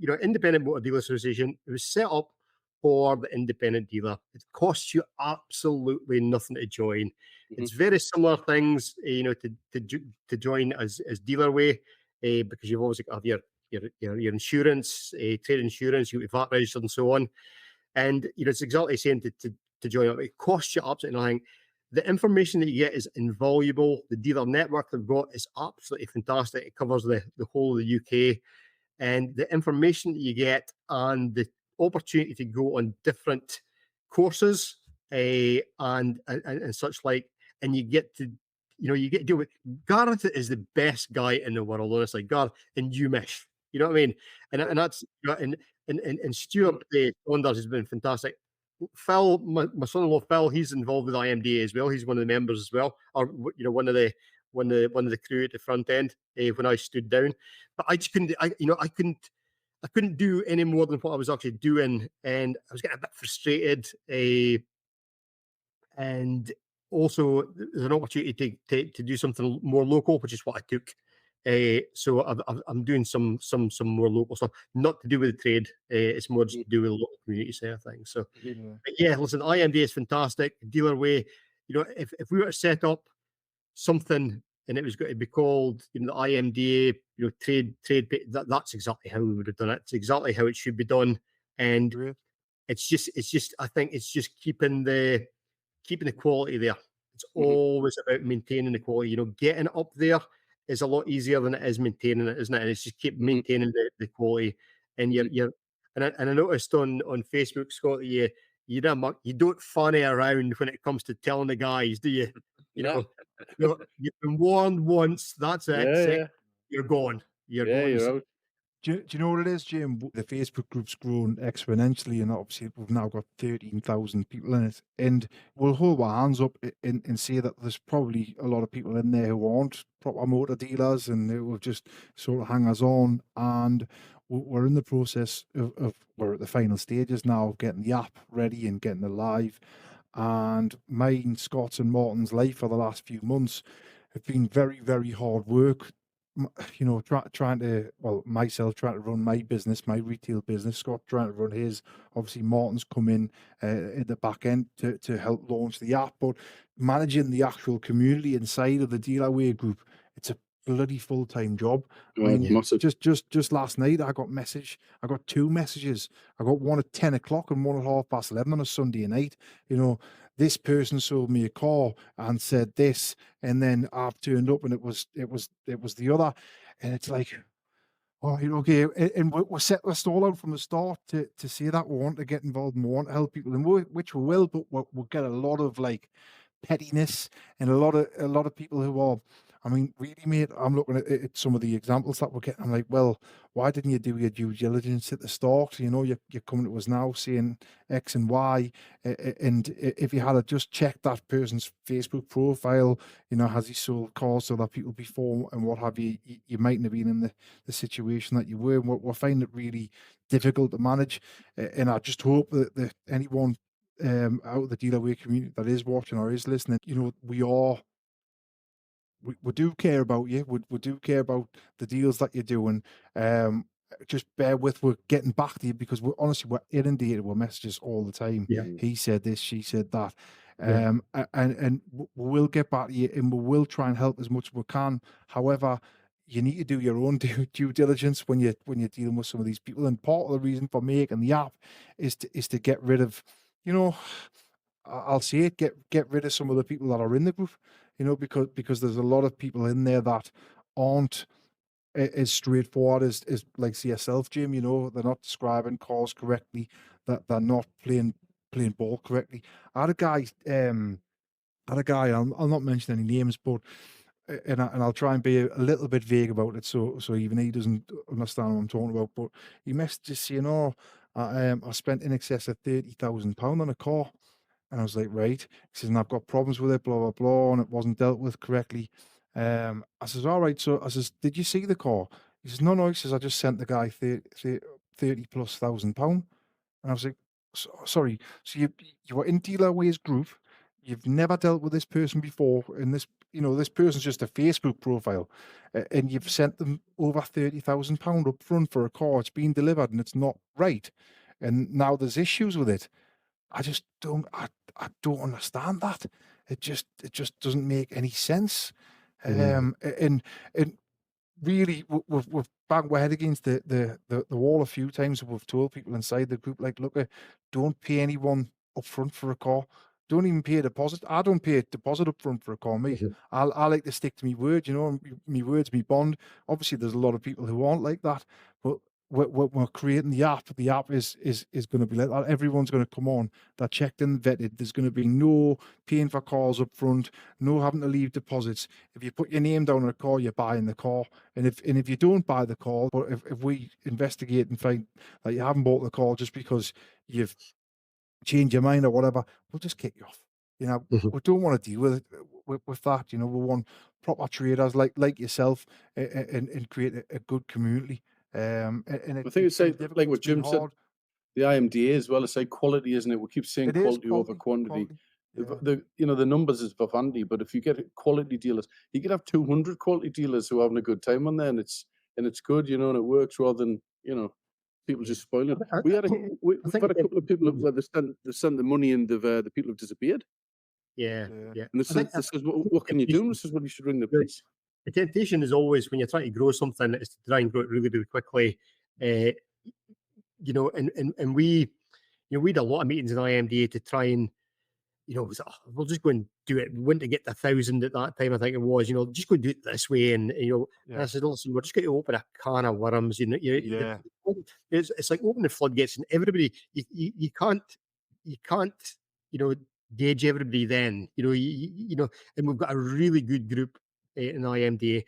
know, Independent Motor Dealer Association. It was set up for the independent dealer. It costs you absolutely nothing to join. It's very similar things, you know, to join as Dealer Way, because you've obviously got to have your insurance, trade insurance, you have VAT registered and so on. And you know, it's exactly the same to join up. It costs you absolutely nothing. The information that you get is invaluable. The dealer network they've got is absolutely fantastic. It covers the whole of the UK. And the information that you get and the opportunity to go on different courses and such like, and you get to deal with Gareth is the best guy in the world, honestly. Gareth and Umish, you know what I mean? And that's and Stuart Saunders has been fantastic. Phil, my son-in-law Phil, he's involved with IMDA as well. He's one of the members as well, or one of the crew at the front end when I stood down. But I just couldn't, I couldn't do any more than what I was actually doing, and I was getting a bit frustrated. And also, there's an opportunity to do something more local, which is what I took. So I'm doing some more local stuff, not to do with the trade. It's more just to do with the local community side of things. So, but yeah, listen, IMDA is fantastic. Dealer Way, if we were to set up something and it was going to be called, the IMDA, trade, that's exactly how we would have done it. It's exactly how it should be done. And it's just, I think it's just keeping the quality there. It's always about maintaining the quality. Getting up there is a lot easier than it is maintaining it, isn't it? And it's just keep maintaining the quality. And I noticed on Facebook, Scott, that you don't funny around when it comes to telling the guys, do you? You've been warned once. That's it. You're gone. You're going. You're out. Do you know what it is, Jim? The Facebook group's grown exponentially, and obviously we've now got 13,000 people in it. And we'll hold our hands up and say that there's probably a lot of people in there who aren't proper motor dealers and who will just sort of hang us on. And we're in the process of we're at the final stages now of getting the app ready and getting it live. And mine, Scott's, and Martin's life for the last few months have been very, very hard work. Trying to run my business, my retail business, Scott trying to run his. Obviously, Martin's come in at the back end to help launch the app, but managing the actual community inside of the DealerWay group, it's a bloody full-time job. Just last night, I got two messages. I got one at 10 o'clock and one at 11:30 on a Sunday night. This person sold me a car and said this, and then I've turned up and it was the other, and it's like, all right, okay, and we set the stall out from the start to say that we want to get involved and we want to help people, and which we will, but we'll get a lot of like pettiness and a lot of people who are, I mean, really, mate, I'm looking at some of the examples that we're getting. I'm like, well, why didn't you do your due diligence at the start? You're coming to us now saying X and Y. And if you had just checked that person's Facebook profile, has he sold cars to other people before and what have you, you mightn't have been in the situation that you were. We're finding it really difficult to manage. And I just hope that anyone out of the DealerWay community that is watching or is listening, we do care about you. We do care about the deals that you're doing. Just bear with, we're getting back to you because we're inundated with messages all the time. Yeah. He said this, she said that. And we'll get back to you and we will try and help as much as we can. However, you need to do your own due diligence when you're dealing with some of these people. And part of the reason for making the app is to get rid of, I'll say it, get rid of some of the people that are in the group, because there's a lot of people in there that aren't as straightforward as like see yourself, Jim. They're not describing cars correctly, that they're not playing ball correctly. I had a guy, I'll not mention any names, but and I'll try and be a little bit vague about it, so even he doesn't understand what I'm talking about. But he messages saying, I spent in excess of £30,000 on a car. And I was like, right. He says, and I've got problems with it, blah, blah, blah, and it wasn't dealt with correctly. I says, all right. So I says, did you see the car? He says, no. He says, I just sent the guy 30,000+ pound. And I was like, sorry. So you were in DealerWay's group. You've never dealt with this person before. And this person's just a Facebook profile. And you've sent them over £30,000 up front for a car. It's been delivered and it's not right. And now there's issues with it. I just don't. I don't understand that. It just doesn't make any sense. And really, we've banged our head against the wall a few times. We've told people inside the group, like, look, don't pay anyone up front for a car. Don't even pay a deposit. I don't pay a deposit up front for a car. Me, I like to stick to my word. My word's my bond. Obviously, there's a lot of people who aren't like that, but we're creating the app is going to be like that. Everyone's going to come on, they're checked and vetted. There's going to be no paying for cars up front, no having to leave deposits. If you put your name down on a car, you're buying the car. And if you don't buy the car, but if we investigate and find that you haven't bought the car just because you've changed your mind or whatever, we'll just kick you off. You know, we don't want to deal with it with that. You know, we want proper traders like yourself and create a good community. And I think it's like what Jim said, the IMDA as well. It's like quality, isn't it? We keep saying quality over quantity. The the numbers is for vanity, but if you get quality dealers, you could have 200 quality dealers who are having a good time on there, and it's good, and it works rather than people just spoiling it. We've had a couple of people where they sent the money and the people have disappeared. Yeah. And this is what can you do? This is what you should ring the police. The temptation is always when you're trying to grow something is to try and grow it really, really quickly. And we had a lot of meetings in IMDA to try and, we'll just go and do it. We went to get 1,000 at that time, I think it was, just go and do it this way. And, and I said, listen, we're just going to open a can of worms. It's like opening the floodgates, and everybody, you can't, gauge everybody then, and we've got a really good group in IMDA.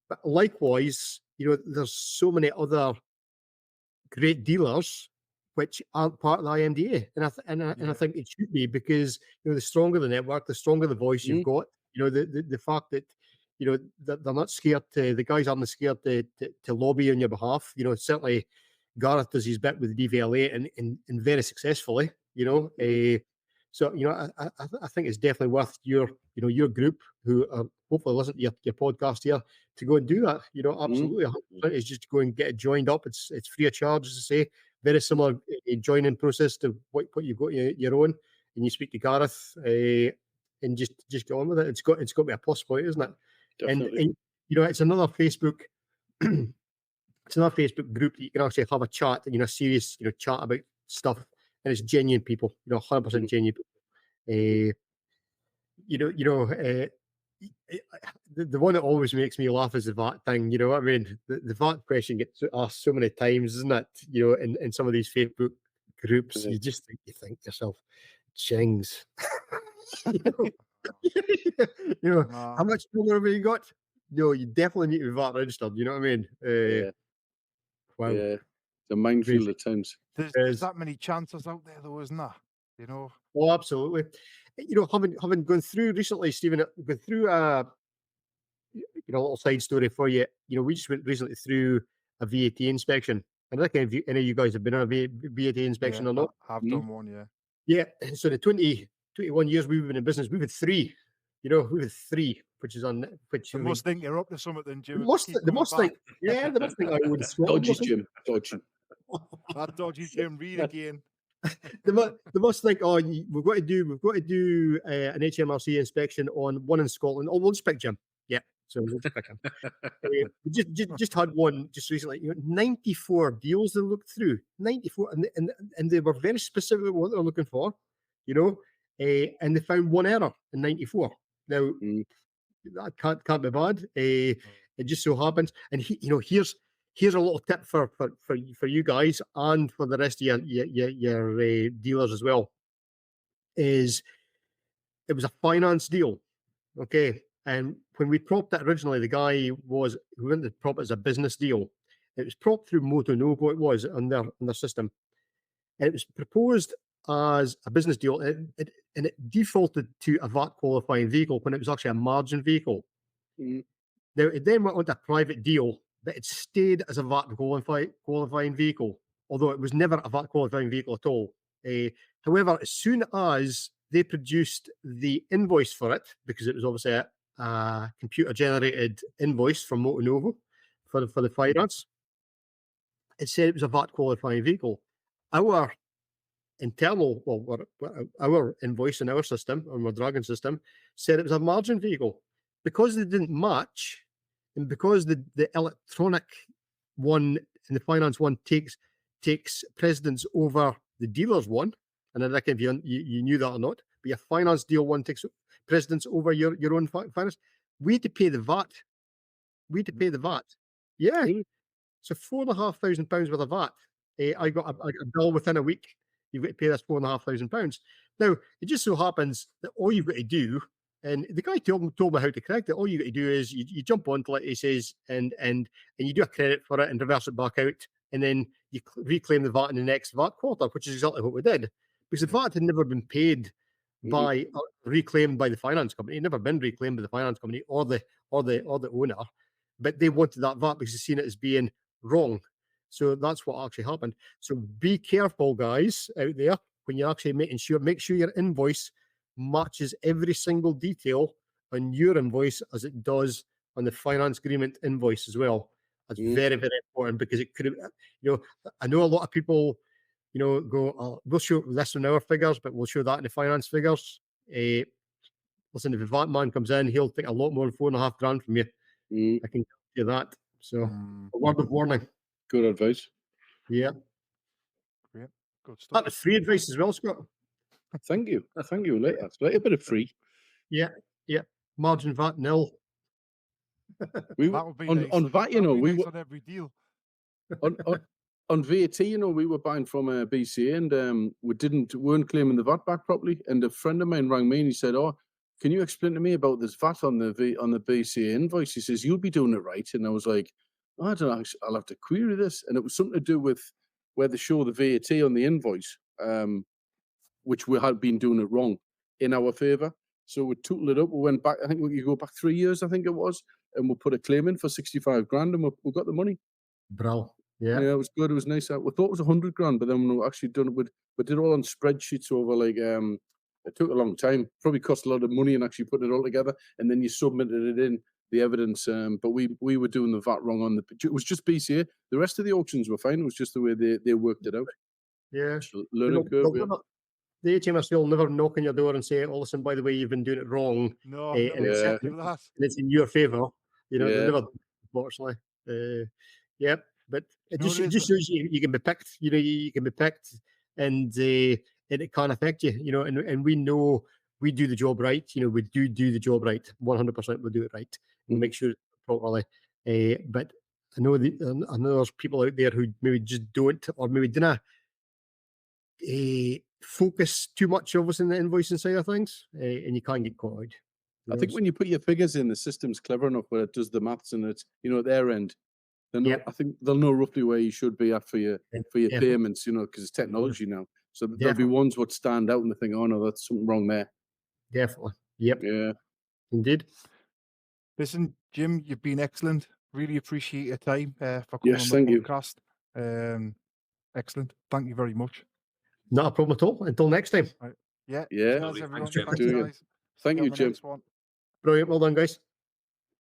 But likewise, there's so many other great dealers which aren't part of the IMDA, and I think it should be, because the stronger the network, the stronger the voice you've got. The fact that that they're not scared to, the guys aren't scared to lobby on your behalf. Certainly Gareth does his bit with DVLA and very successfully. So I think it's definitely worth your group, who are hopefully listen to your podcast here, to go and do that. Absolutely, 100%. Is just to go and get it joined up. It's free of charge, as I say. Very similar joining process to what you've got your own, and you speak to Gareth and just get on with it. It's got to be a plus point, isn't it? Definitely. And it's another Facebook. It's another Facebook group that you can actually have a chat, and serious chat about stuff. And it's genuine people, 100% genuine people. The one that always makes me laugh is the VAT thing. You know what I mean? The VAT question gets asked so many times, isn't it? In some of these Facebook groups, you just think to yourself, "Chings." How much dollar have you got? No, you definitely need to be VAT registered. You know what I mean? Wow. Yeah. The minefield at times. There's that many chances out there, though, isn't there? Oh, absolutely. Having gone through recently, Stephen, gone through a little side story for you. We just went recently through a VAT inspection. I don't know if any of you guys have been on a VAT inspection or not. I've done one, yeah. Yeah. So the 21 years we've been in business, we've had 3. We've had 3, which is on which. They must think you're up to something, then, Jim. They must think I would. Dodgy Jim, dodgy. That dodgy Jim Reid again. They must think, we've got to do an HMRC inspection on one in Scotland. Oh, we'll just pick Jim. Yeah, so we'll just pick him. just had one just recently. 94 deals they looked through. 94, and they were very specific with what they're looking for. And they found one error in 94. Now that can't be bad. It just so happens, and here's a little tip for you guys and for the rest of your dealers as well. Is it was a finance deal, okay? And when we propped it originally, the guy we went to prop it as a business deal. It was propped through Motonova. It was on their system, and it was proposed as a business deal, and it defaulted to a VAT qualifying vehicle when it was actually a margin vehicle. Now it then went on to a private deal, that it stayed as a VAT qualifying vehicle, although it was never a VAT qualifying vehicle at all. However, as soon as they produced the invoice for it, because it was obviously a computer-generated invoice from Motonova for the finance, it said it was a VAT qualifying vehicle. Our internal, our invoice in our system, on our Dragon system, said it was a margin vehicle. Because they didn't match, and because the electronic one and the finance one takes precedence over the dealer's one, and I reckon if you knew that or not, but your finance deal one takes precedence over your own finance, we had to pay the VAT. Yeah. So £4,500 worth of VAT. I got a bill within a week. You've got to pay this £4,500. Now, it just so happens that all you've got to do, and the guy told me how to correct it. All you got to do is you jump onto it, he says, and you do a credit for it and reverse it back out, and then you reclaim the VAT in the next VAT quarter, which is exactly what we did. Because the VAT had never been paid by reclaimed by the finance company. It never been reclaimed by the finance company or the owner, but they wanted that VAT because they seen it as being wrong. So that's what actually happened. So be careful, guys, out there, when you're actually make sure your invoice matches every single detail on your invoice as it does on the finance agreement invoice as well. That's very, very important, because it could have, I know a lot of people, go, oh, we'll show this in our figures, but we'll show that in the finance figures. Listen, if the VAT man comes in, he'll take a lot more than $4,500 from you. I can tell you that. So, a word of warning. Good advice. Yeah. Great. Good stuff. That was free advice as well, Scott. Thank you. Thank you. That's right. A bit of free. Yeah. Margin VAT nil. That would be nice. On VAT, we nice on every deal. on VAT, we were buying from a BCA, and we weren't claiming the VAT back properly. And a friend of mine rang me and he said, "Oh, can you explain to me about this VAT on the BCA invoice?" He says, "You'll be doing it right." And I was like, "I don't know. I'll have to query this." And it was something to do with where they show the VAT on the invoice, which we had been doing it wrong in our favour. So we tootled it up. We went back. I think we go back 3 years. I think it was, and we put a claim in for $65,000, and we got the money. Bro. Yeah. Yeah, it was good. It was nice. We thought it was $100,000, but then when we actually done it, we did it all on spreadsheets over it took a long time. Probably cost a lot of money and actually putting it all together, and then you submitted it in the evidence. But we were doing the VAT wrong on it was just BCA. The rest of the auctions were fine. It was just the way they worked it out. Yeah. Learning curve. The HMRC will never knock on your door and say, "Oh, listen, by the way, you've been doing it wrong." No, and it's in your favour. They never, unfortunately. But it just shows you can be picked. You can be picked, and it can't affect you. And we know we do the job right. We do the job right. 100%, we do it right. And make sure it's properly. But I know there's people out there who maybe just don't, or maybe didn't focus too much, obviously, in the invoicing side of things, and you can't get caught out. I think when you put your figures in, the system's clever enough where it does the maths, and it's at their end. I think they'll know roughly where you should be at for your payments, because it's technology now. So there'll be ones what stand out and they think, "Oh no, that's something wrong there." Definitely. Yep. Yeah. Indeed. Listen, Jim, you've been excellent. Really appreciate your time for coming on the podcast. Excellent. Thank you very much. Not a problem at all. Until next time. Right. Yeah. Yeah. Cheers, everyone. Thanks, Jim. Thanks, guys. Thank you, Jim. Brilliant. Well done, guys.